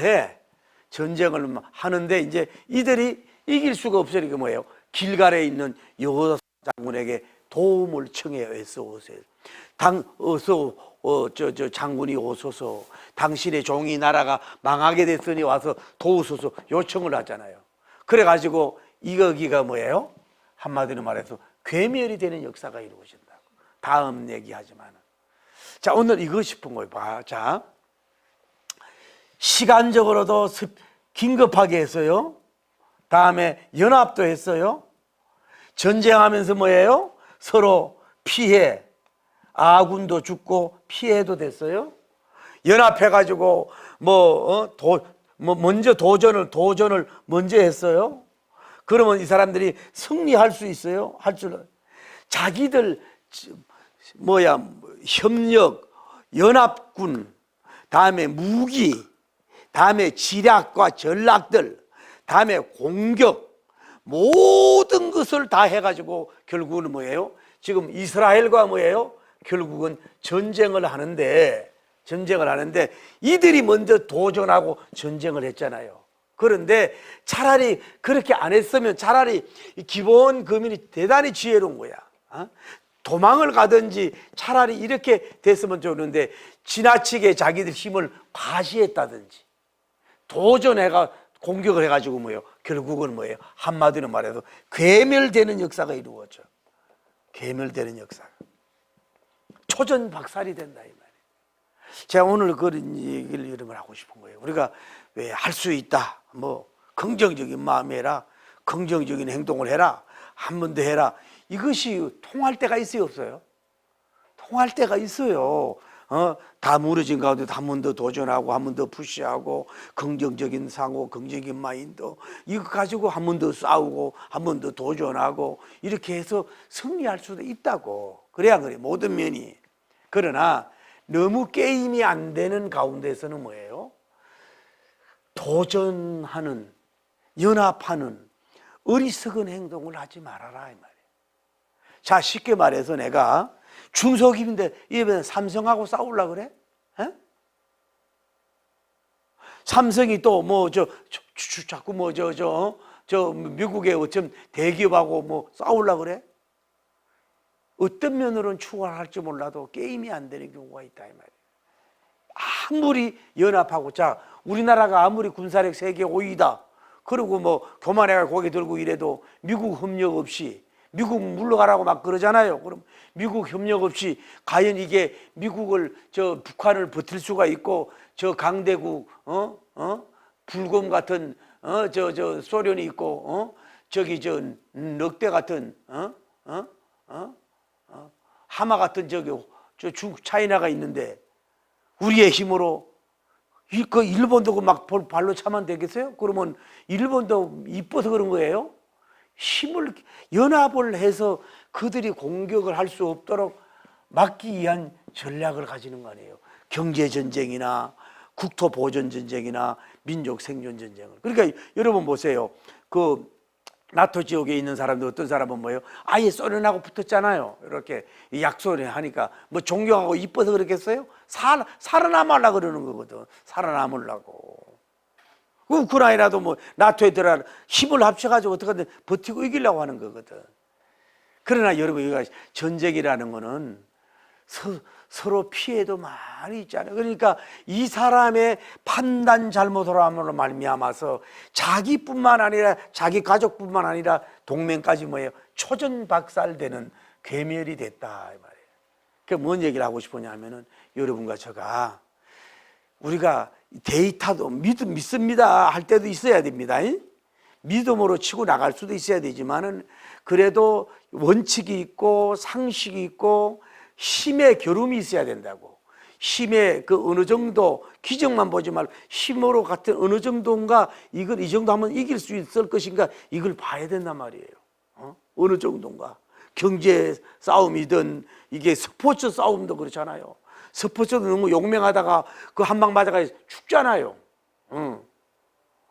하는데 이제 이들이 이길 수가 없으니까 뭐예요? 길갈에 있는 여호사 장군에게 도움을 청해요. 장군이 오소서, 당신의 종이 나라가 망하게 됐으니 와서 도우소서 요청을 하잖아요. 그래가지고 이거기가 뭐예요? 한마디로 말해서 괴멸이 되는 역사가 이루어진다고. 다음 얘기하지만, 자, 오늘 이거 싶은 거예요. 봐, 자, 시간적으로도 긴급하게 했어요. 다음에 연합도 했어요. 전쟁하면서 뭐예요? 서로 피해, 아군도 죽고 피해도 됐어요. 연합해가지고 먼저 도전을 먼저 했어요. 그러면 이 사람들이 승리할 수 있어요? 자기들 협력, 연합군, 다음에 무기, 다음에 지략과 전략들, 다음에 공격, 모든 것을 다 해가지고 결국은 뭐예요? 지금 이스라엘과 뭐예요? 결국은 전쟁을 하는데 이들이 먼저 도전하고 전쟁을 했잖아요. 그런데 차라리 그렇게 안 했으면 차라리 기본 거민이 대단히 지혜로운 거야. 도망을 가든지 차라리 이렇게 됐으면 좋은데 지나치게 자기들 힘을 과시했다든지 도전해가 공격을 해가지고 뭐예요? 결국은 뭐예요? 한마디로 말해서 괴멸되는 역사가 이루어져. 괴멸되는 역사가. 초전박살이 된다 이 말이에요. 제가 오늘 그런 얘기를 여러분 하고 싶은 거예요. 우리가 왜 할 수 있다. 뭐 긍정적인 마음이 해라. 긍정적인 행동을 해라. 한 번 더 해라. 이것이 통할 때가 있어요, 없어요? 통할 때가 있어요. 다 무너진 가운데 한 번 더 도전하고 한 번 더 푸시하고 긍정적인 상호, 긍정적인 마인드 이거 가지고 한 번 더 싸우고 한 번 더 도전하고 이렇게 해서 승리할 수도 있다고. 그래야 그래 모든 면이. 그러나 너무 게임이 안 되는 가운데서는 뭐예요? 도전하는, 연합하는 어리석은 행동을 하지 말아라 이 말이에요. 자, 쉽게 말해서 내가 중소기업인데 이번에 삼성하고 싸우려고 그래? 에? 삼성이 또 뭐 자꾸 뭐 미국의 어쩜 대기업하고 뭐 싸우려고 그래? 어떤 면으로는 추월할지 몰라도 게임이 안 되는 경우가 있다 이 말이에요. 아무리 연합하고, 자, 우리나라가 아무리 군사력 세계 5위다. 그리고 뭐 교만해가 고개 들고 이래도 미국 협력 없이, 미국 물러가라고 막 그러잖아요. 그럼 미국 협력 없이 과연 이게 미국을 북한을 버틸 수가 있고 저 강대국 불곰 같은 소련이 있고 저기 늑대 같은 하마 같은 차이나가 있는데 우리의 힘으로 그 일본도 막 발로 차면 되겠어요? 그러면 일본도 이뻐서 그런 거예요? 힘을 연합을 해서 그들이 공격을 할 수 없도록 막기 위한 전략을 가지는 거 아니에요. 경제 전쟁이나 국토 보존 전쟁이나 민족 생존 전쟁을. 그러니까 여러분 보세요. 그 나토 지역에 있는 사람들 어떤 사람은 뭐예요? 아예 소련하고 붙었잖아요. 이렇게 약소를 하니까 뭐 존경하고 이뻐서 그렇겠어요? 살아남으려고 그러는 거거든. 살아남으려고. 우크라이나도 뭐 나토에 들어가 힘을 합쳐가지고 어떻게든 버티고 이기려고 하는 거거든. 그러나 여러분, 여기가 전쟁이라는 거는 서로 피해도 많이 있잖아요. 그러니까 이 사람의 판단 잘못으로 함으로 말미암아서 자기뿐만 아니라 자기 가족뿐만 아니라 동맹까지 뭐예요? 초전박살되는 괴멸이 됐다 이 말이에요. 그러니까 뭔 얘기를 하고 싶으냐 하면은 여러분과 제가 우리가 데이터도 믿습니다 할 때도 있어야 됩니다. 믿음으로 치고 나갈 수도 있어야 되지만은 그래도 원칙이 있고 상식이 있고 힘의 겨룸이 있어야 된다고. 힘의 그 어느 정도 기적만 보지 말고 힘으로 같은 어느 정도인가, 이걸 이 정도 하면 이길 수 있을 것인가, 이걸 봐야 된단 말이에요. 어느 정도인가. 경제 싸움이든 이게 스포츠 싸움도 그렇잖아요. 스포츠도 너무 용맹하다가 그 한 방 맞아가 죽잖아요.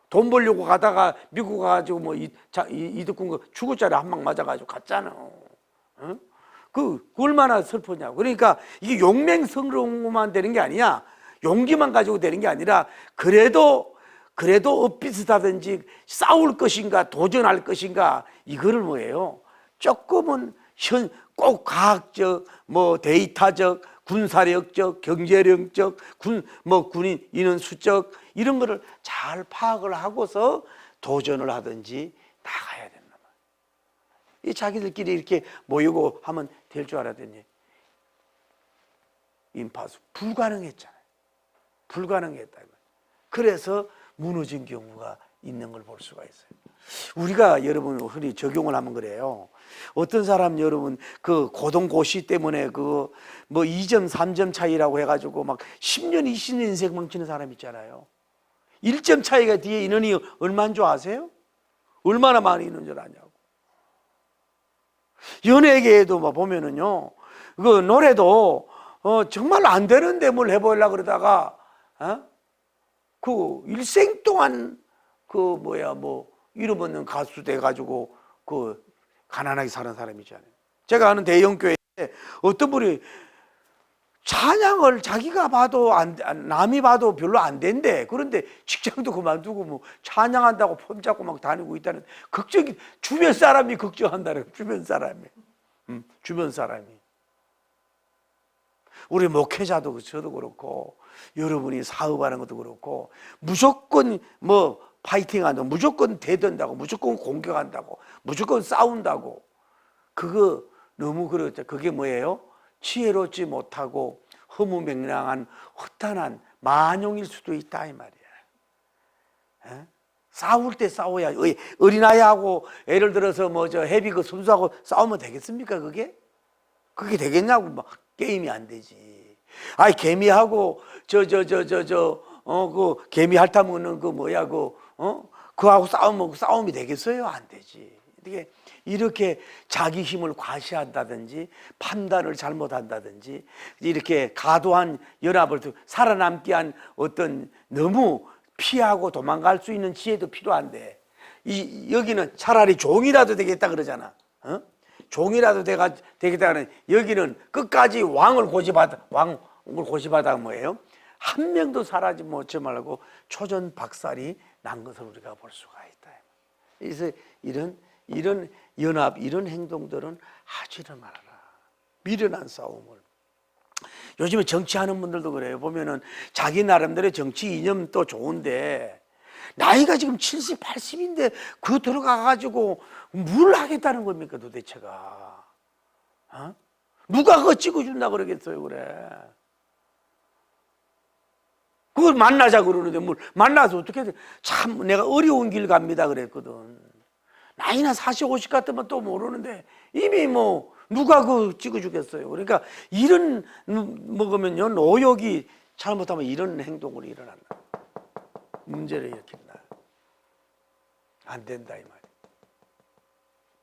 돈 벌려고 가다가 미국 가가지고 뭐 이득군 죽었잖아요. 한 방 맞아가지고 갔잖아. 그 얼마나 슬프냐고. 그러니까 이게 용맹성으로만 되는 게 아니야. 용기만 가지고 되는 게 아니라 그래도 엇비슷하든지 싸울 것인가 도전할 것인가, 이거를 뭐예요? 조금은 꼭 과학적, 뭐 데이터적, 군사력적, 경제력적, 군인 인원 수적 이런 거를 잘 파악을 하고서 도전을 하든지 나가야 된단 말이에요. 이 자기들끼리 이렇게 모이고 하면 될 줄 알았더니 임파수 불가능했잖아요. 불가능했다. 그래서 무너진 경우가 있는 걸 볼 수가 있어요. 우리가 여러분 흔히 적용을 하면 그래요. 어떤 사람 여러분 그 고동고시 때문에 그 뭐 2점 3점 차이라고 해가지고 막 10년 20년 인생 망치는 사람 있잖아요. 1점 차이가 뒤에 인원이 얼마인 줄 아세요? 얼마나 많이 있는 줄 아냐고. 연예계에도 막 보면은요, 그 노래도 정말 안 되는데 뭘 해보려고 그러다가 그 일생 동안 그 이름 없는 가수 돼가지고 그 가난하게 사는 사람이잖아요. 제가 아는 대형교회에 어떤 분이 찬양을 자기가 봐도 남이 봐도 별로 안 된대. 그런데 직장도 그만두고 뭐 찬양한다고 폼 잡고 막 다니고 있다는 걱정이, 주변 사람이 걱정한다는, 주변 사람이. 우리 목회자도 저도 그렇고 여러분이 사업하는 것도 그렇고 무조건 뭐 파이팅한다고, 무조건 대든다고, 무조건 공격한다고, 무조건 싸운다고. 그거 너무 그렇죠. 그게 뭐예요? 지혜롭지 못하고 허무맹랑한 허탄한 만용일 수도 있다 이 말이야. 에? 싸울 때 싸워야. 어린아이하고 예를 들어서 뭐 저 해비 그 선수하고 싸우면 되겠습니까? 그게 되겠냐고. 막 게임이 안 되지. 아이 개미하고 그 개미 핥아 먹는 그 뭐야 그하고 싸움이 되겠어요? 안 되지. 이렇게 자기 힘을 과시한다든지 판단을 잘못한다든지 이렇게 과도한 연합을 살아남기 위한 어떤 너무 피하고 도망갈 수 있는 지혜도 필요한데 여기는 차라리 종이라도 되겠다 그러잖아. 종이라도 되겠다 그러는 여기는 끝까지 왕을 고집하다 뭐예요? 한 명도 사라지 못지 말고 초전박살이 난 것을 우리가 볼 수가 있다. 그래서 이런 연합, 이런 행동들은 하지 말아라. 미련한 싸움을. 요즘에 정치하는 분들도 그래요. 보면은 자기 나름대로 정치 이념도 좋은데 나이가 지금 70, 80인데 그 들어가가지고 뭘 하겠다는 겁니까 도대체가? 누가 그거 찍어준다 그러겠어요, 그래. 그걸 만나자 그러는데 뭘 만나서 어떻게 돼? 참 내가 어려운 길 갑니다 그랬거든. 나이나 40, 50 같으면 또 모르는데 이미 뭐 누가 그 찍어주겠어요. 그러니까 이런 먹으면요 노역이 잘못하면 이런 행동으로 일어난다. 문제를 일으킨다. 안 된다 이 말이에요.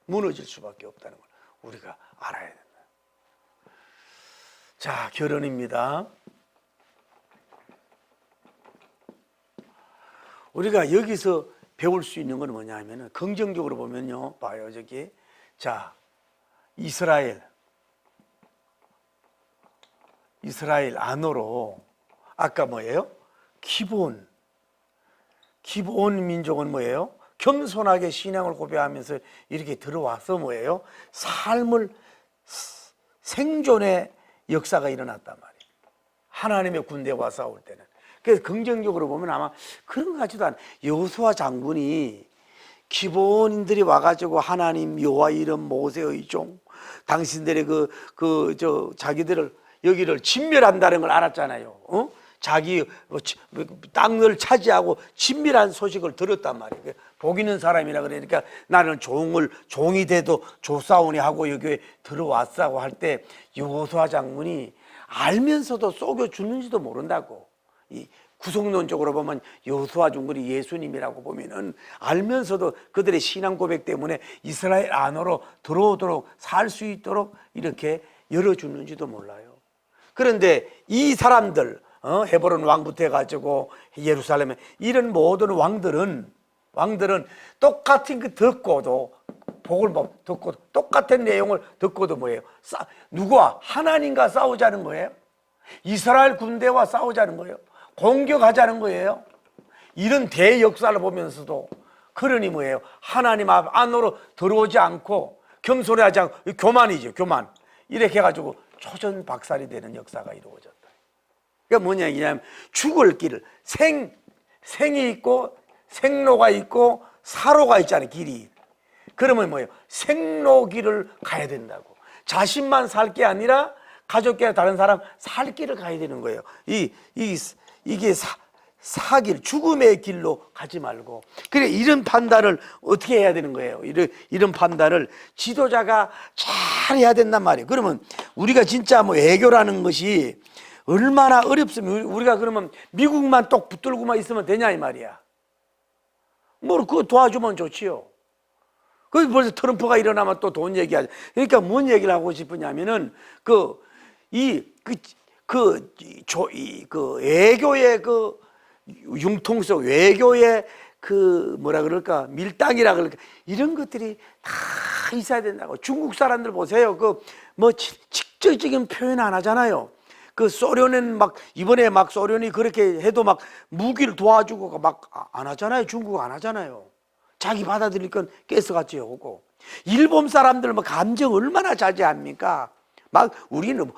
무너질 수밖에 없다는 걸 우리가 알아야 된다. 자, 결론입니다. 우리가 여기서 배울 수 있는 건 뭐냐 하면은 긍정적으로 보면요. 봐요. 저기. 자, 이스라엘 안으로 아까 뭐예요? 기본 민족은 뭐예요? 겸손하게 신앙을 고백하면서 이렇게 들어와서 뭐예요? 삶을 생존의 역사가 일어났단 말이에요. 하나님의 군대와 싸울 때는. 그래서 긍정적으로 보면 아마 그런 것 같지도 않아요. 여호수아 장군이 기본인들이 와가지고 하나님 여호와 이름 모세의 종 당신들의 자기들을 여기를 진멸한다는 걸 알았잖아요. 자기 땅을 차지하고 진멸한 소식을 들었단 말이에요. 복 있는 사람이라 그러니까 나는 종이 돼도 조사오니 하고 여기에 들어왔다고 할 때 여호수아 장군이 알면서도 속여 주는지도 모른다고. 이 구속론적으로 보면 여호수아 장군이 예수님이라고 보면은 알면서도 그들의 신앙 고백 때문에 이스라엘 안으로 들어오도록 살 수 있도록 이렇게 열어주는지도 몰라요. 그런데 이 사람들 헤브론 왕부터 해가지고 예루살렘에 이런 모든 왕들은 똑같은 그 듣고도 복을 듣고 똑같은 내용을 듣고도 뭐예요? 누구와? 하나님과 싸우자는 거예요. 이스라엘 군대와 싸우자는 거예요. 공격하자는 거예요. 이런 대역사를 보면서도 그러니 뭐예요? 하나님 안으로 들어오지 않고 겸손하지 않고 교만이죠. 교만. 이렇게 해가지고 초전박살이 되는 역사가 이루어졌다. 그러니까 뭐냐 이냐면 죽을 길을 생이 있고 생로가 있고 사로가 있잖아요. 길이. 그러면 뭐예요? 생로 길을 가야 된다고. 자신만 살 게 아니라 가족과 다른 사람 살 길을 가야 되는 거예요. 이게 사길, 죽음의 길로 가지 말고. 그래, 이런 판단을 어떻게 해야 되는 거예요? 이런 판단을 지도자가 잘 해야 된단 말이에요. 그러면 우리가 진짜 뭐 외교라는 것이 얼마나 어렵습니까? 우리가 그러면 미국만 똑 붙들고만 있으면 되냐 이 말이야. 뭐 그거 도와주면 좋지요. 거기 벌써 트럼프가 일어나면 또 돈 얘기하죠. 그러니까 뭔 얘기를 하고 싶으냐면은 외교의 융통성, 외교의 뭐라 그럴까, 밀당이라 그럴까, 이런 것들이 다 있어야 된다고. 중국 사람들 보세요. 직접적인 표현 안 하잖아요. 소련은 이번에 소련이 그렇게 해도 무기를 도와주고 안 하잖아요. 중국 안 하잖아요. 자기 받아들일 건 뺏어갔지 오고. 일본 사람들 감정 얼마나 자제합니까? 우리는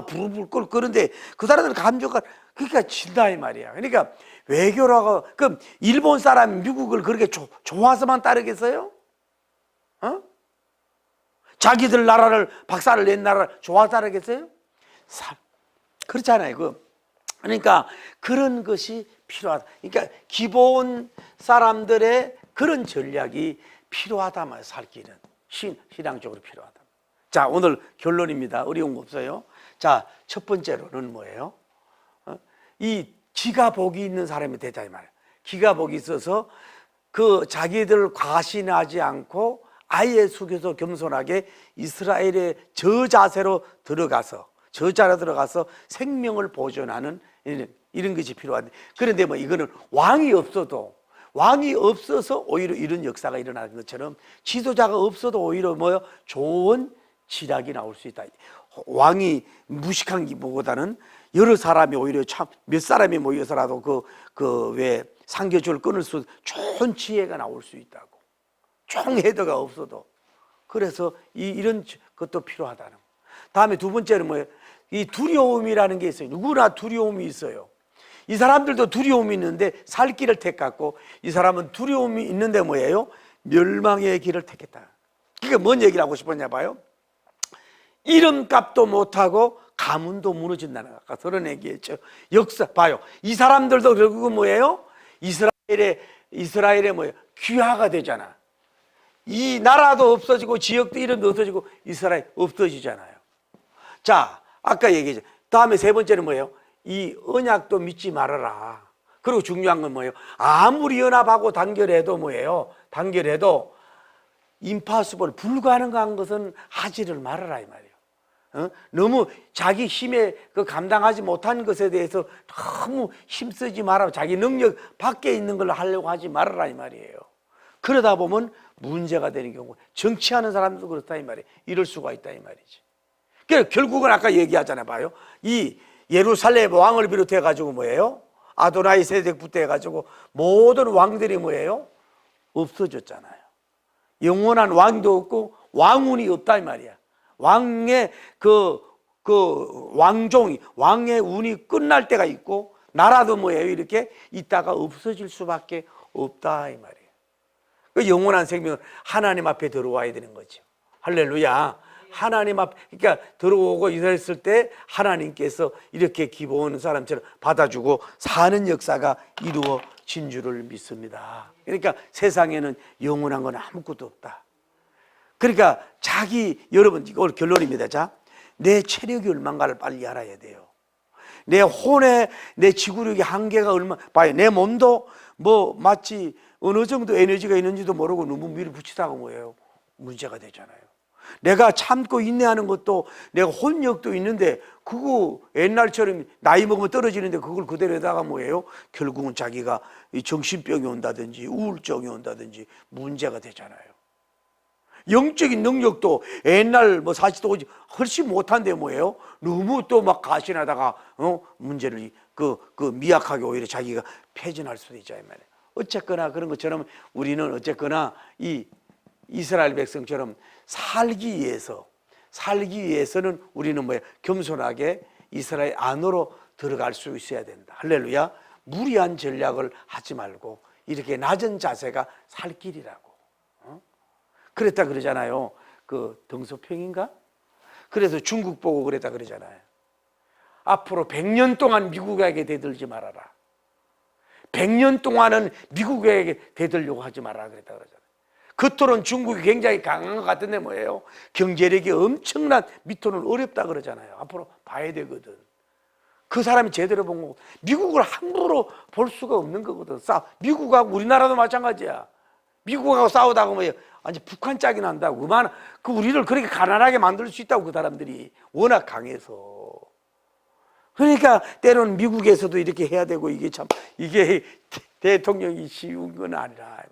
부르르 끓는데 그 사람들 감정가 그러니까 진다 이 말이야. 그러니까 외교라고, 그럼 일본 사람이 미국을 그렇게 좋아서만 따르겠어요? 어? 자기들 나라를, 박살을 낸 나라를 좋아서 따르겠어요? 그렇잖아요. 그러니까 그런 것이 필요하다. 그러니까 기본 사람들의 그런 전략이 필요하다 말이에요. 살 길은 신앙적으로 필요하다. 자, 오늘 결론입니다. 어려운 거 없어요. 자, 첫 번째로는 뭐예요? 이 기가 복이 있는 사람이 되자 이 말이에요. 기가 복이 있어서 그 자기들 과신하지 않고 아예 숙여서 겸손하게 이스라엘의 저자세로 들어가서 생명을 보존하는 이런 것이 필요한데, 그런데 뭐 이거는 왕이 없어서 오히려 이런 역사가 일어나는 것처럼 지도자가 없어도 오히려 뭐요? 좋은 지략이 나올 수 있다. 왕이 무식한 기보다는 여러 사람이 오히려 참 몇 사람이 모여서라도 왜 상계줄을 끊을 수 좋은 지혜가 나올 수 있다고. 총헤드가 없어도. 그래서 이런 것도 필요하다는 거. 다음에 두 번째는 뭐예요? 이 두려움이라는 게 있어요. 누구나 두려움이 있어요. 이 사람들도 두려움이 있는데 살 길을 택했고, 이 사람은 두려움이 있는데 뭐예요? 멸망의 길을 택했다. 그게 뭔 얘기를 하고 싶었냐 봐요. 이름값도 못하고 가문도 무너진다는 거. 아까 서론 얘기했죠. 역사 봐요. 이 사람들도 결국은 뭐예요? 이스라엘의 뭐예요? 귀화가 되잖아. 이 나라도 없어지고 지역도 이름도 없어지고 이스라엘 없어지잖아요. 자, 아까 얘기했죠. 다음에 세 번째는 뭐예요? 이 언약도 믿지 말아라. 그리고 중요한 건 뭐예요? 아무리 연합하고 단결해도 뭐예요? 단결해도 임파서블, 불가능한 것은 하지를 말아라 이 말이에요. 너무 자기 힘에 감당하지 못한 것에 대해서 너무 힘쓰지 말아. 자기 능력 밖에 있는 걸 하려고 하지 말아라 이 말이에요. 그러다 보면 문제가 되는 경우, 정치하는 사람도 그렇다 이 말이에요. 이럴 수가 있다 이 말이지. 그러니까 결국은 아까 얘기하잖아요. 봐요. 이 예루살렘 왕을 비롯해 가지고 뭐예요? 아도나이 세덱부터 해가지고 모든 왕들이 뭐예요? 없어졌잖아요. 영원한 왕도 없고 왕운이 없다 이 말이야. 왕의 왕종이, 왕의 운이 끝날 때가 있고, 나라도 뭐예요? 이렇게 있다가 없어질 수밖에 없다 이 말이에요. 그 영원한 생명은 하나님 앞에 들어와야 되는 거죠. 할렐루야. 하나님 앞에, 그러니까 들어오고 이랬을 때 하나님께서 이렇게 기본 사람처럼 받아주고 사는 역사가 이루어진 줄을 믿습니다. 그러니까 세상에는 영원한 건 아무것도 없다. 그러니까 여러분, 이거 결론입니다. 자, 내 체력이 얼마인가를 빨리 알아야 돼요. 내 혼의, 내 지구력의 한계가 봐요. 내 몸도 마치 어느 정도 에너지가 있는지도 모르고 너무 밀어붙이다가 뭐예요? 문제가 되잖아요. 내가 참고 인내하는 것도, 내가 혼력도 있는데 그거 옛날처럼 나이 먹으면 떨어지는데 그걸 그대로 하다가 뭐예요? 결국은 자기가 정신병이 온다든지 우울증이 온다든지 문제가 되잖아요. 영적인 능력도 옛날 40도 훨씬 못한데 뭐예요? 너무 또 막 가신하다가 문제를 미약하게 오히려 자기가 패전할 수도 있죠. 어쨌거나 그런 것처럼 우리는 어쨌거나 이 이스라엘 백성처럼 살기 위해서는 우리는 뭐예요? 겸손하게 이스라엘 안으로 들어갈 수 있어야 된다. 할렐루야. 무리한 전략을 하지 말고 이렇게 낮은 자세가 살 길이라고. 그랬다 그러잖아요. 덩소평인가? 그래서 중국 보고 그랬다 그러잖아요. 앞으로 100년 동안 미국에게 대들지 말아라. 100년 동안은 미국에게 대들려고 하지 말아라 그랬다 그러잖아요. 겉으로는 중국이 굉장히 강한 것 같은데 뭐예요? 경제력이 엄청난 미토는 어렵다 그러잖아요. 앞으로 봐야 되거든. 그 사람이 제대로 본 거고, 미국을 함부로 볼 수가 없는 거거든. 미국하고 우리나라도 마찬가지야. 미국하고 싸우다가 뭐예요? 아니 북한 짝이 난다고. 우리를 그렇게 가난하게 만들 수 있다고, 그 사람들이 워낙 강해서. 그러니까 때로는 미국에서도 이렇게 해야 되고, 이게 대통령이 쉬운 건 아니라.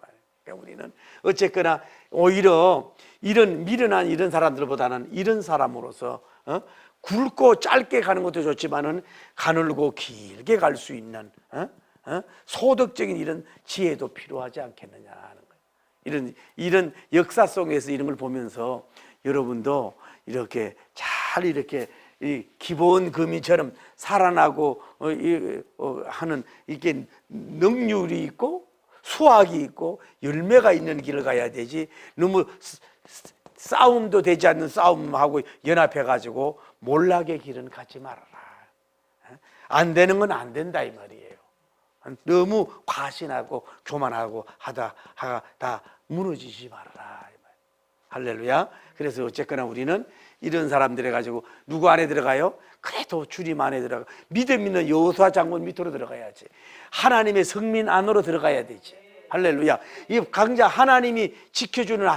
그러니까 우리는 어쨌거나 오히려 미련한 이런 사람들보다는 이런 사람으로서 굵고 짧게 가는 것도 좋지만은 가늘고 길게 갈 수 있는 소득적인 이런 지혜도 필요하지 않겠느냐 하는 거예요. 이런 역사 속에서 이런 걸 보면서 여러분도 이렇게 잘 이렇게 이 기본 금이처럼 살아나고 하는 이게 능률이 있고 수확이 있고 열매가 있는 길을 가야 되지, 너무 싸움도 되지 않는 싸움하고 연합해 가지고 몰락의 길은 가지 말아라. 안 되는 건 안 된다 이 말이에요. 너무 과신하고 교만하고 하다 무너지지 말아라. 할렐루야. 그래서 어쨌거나 우리는 이런 사람들 해가지고 누구 안에 들어가요? 그래도 주님 안에 들어가. 믿음 있는 여호수아 장군 밑으로 들어가야지. 하나님의 성민 안으로 들어가야 되지. 할렐루야. 이 강자 하나님이 지켜주는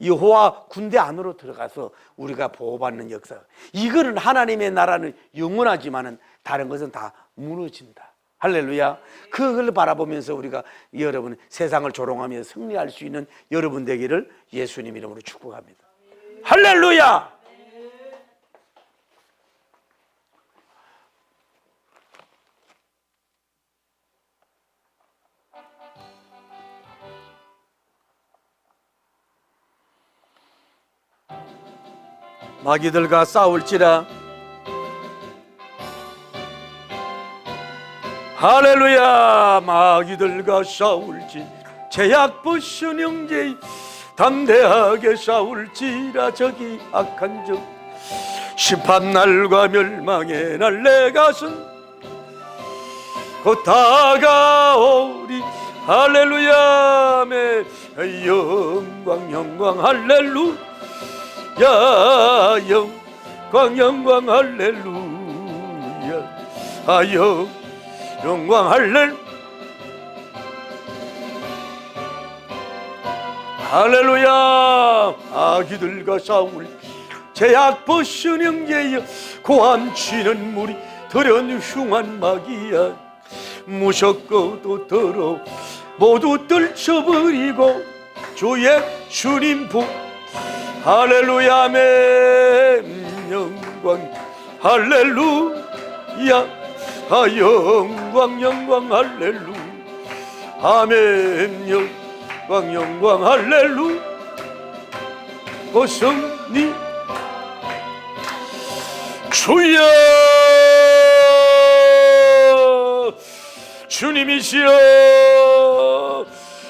여호와 군대 안으로 들어가서 우리가 보호받는 역사. 이거는 하나님의 나라는 영원하지만은 다른 것은 다 무너진다. 할렐루야. 그걸 바라보면서 우리가 여러분 세상을 조롱하며 승리할 수 있는 여러분 되기를 예수님 이름으로 축복합니다. 할렐루야. 마귀들과 싸울지라. 할렐루야. 마귀들과 싸울지 제약부신 형제 담대하게 싸울지라. 저기 악한 적 심판날과 멸망의 날 내 가슴 곧 다가오리. 할렐루야. 매 영광 할렐루야. 영광 할렐루야. 영광 할렐루야. 아기들과 싸울 제약버신 형제여 고함치는 물이 더러운 흉한 마귀야. 무섭고도 더러 모두 떨쳐버리고 주의 주님 복. 할렐루야. 아멘. 영광 할렐루야. 영광 할렐루야. 아멘. 영광 할렐루야. 성리 주여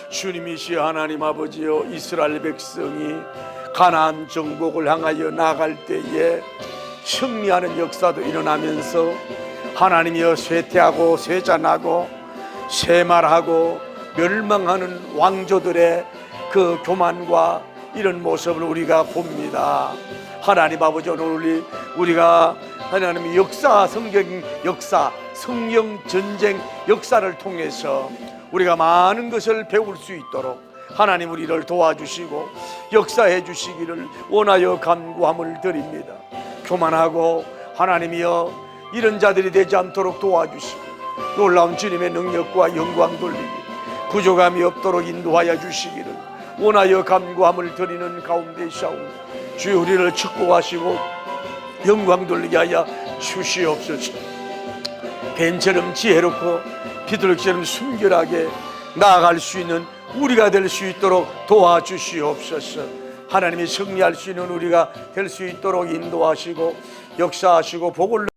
주님이시여 하나님 아버지여, 이스라엘 백성이 가나안 정복을 향하여 나갈 때에 승리하는 역사도 일어나면서 하나님이여 쇠퇴하고 쇠잔하고 쇠말하고 멸망하는 왕조들의 그 교만과 이런 모습을 우리가 봅니다. 하나님 아버지, 오늘 우리가 하나님의 역사, 성경 역사, 성령 전쟁 역사를 통해서 우리가 많은 것을 배울 수 있도록 하나님 우리를 도와주시고 역사해 주시기를 원하여 간구함을 드립니다. 교만하고 하나님이여 이런 자들이 되지 않도록 도와주시고 놀라운 주님의 능력과 영광 돌리기, 부족함이 없도록 인도하여 주시기를 원하여 간구함을 드리는 가운데 있사오니 주여 우리를 축복하시고 영광 돌리게 하여 주시옵소서. 뱀처럼 지혜롭고 비둘기처럼 순결하게 나아갈 수 있는 우리가 될 수 있도록 도와주시옵소서. 하나님이 승리할 수 있는 우리가 될 수 있도록 인도하시고 역사하시고 복을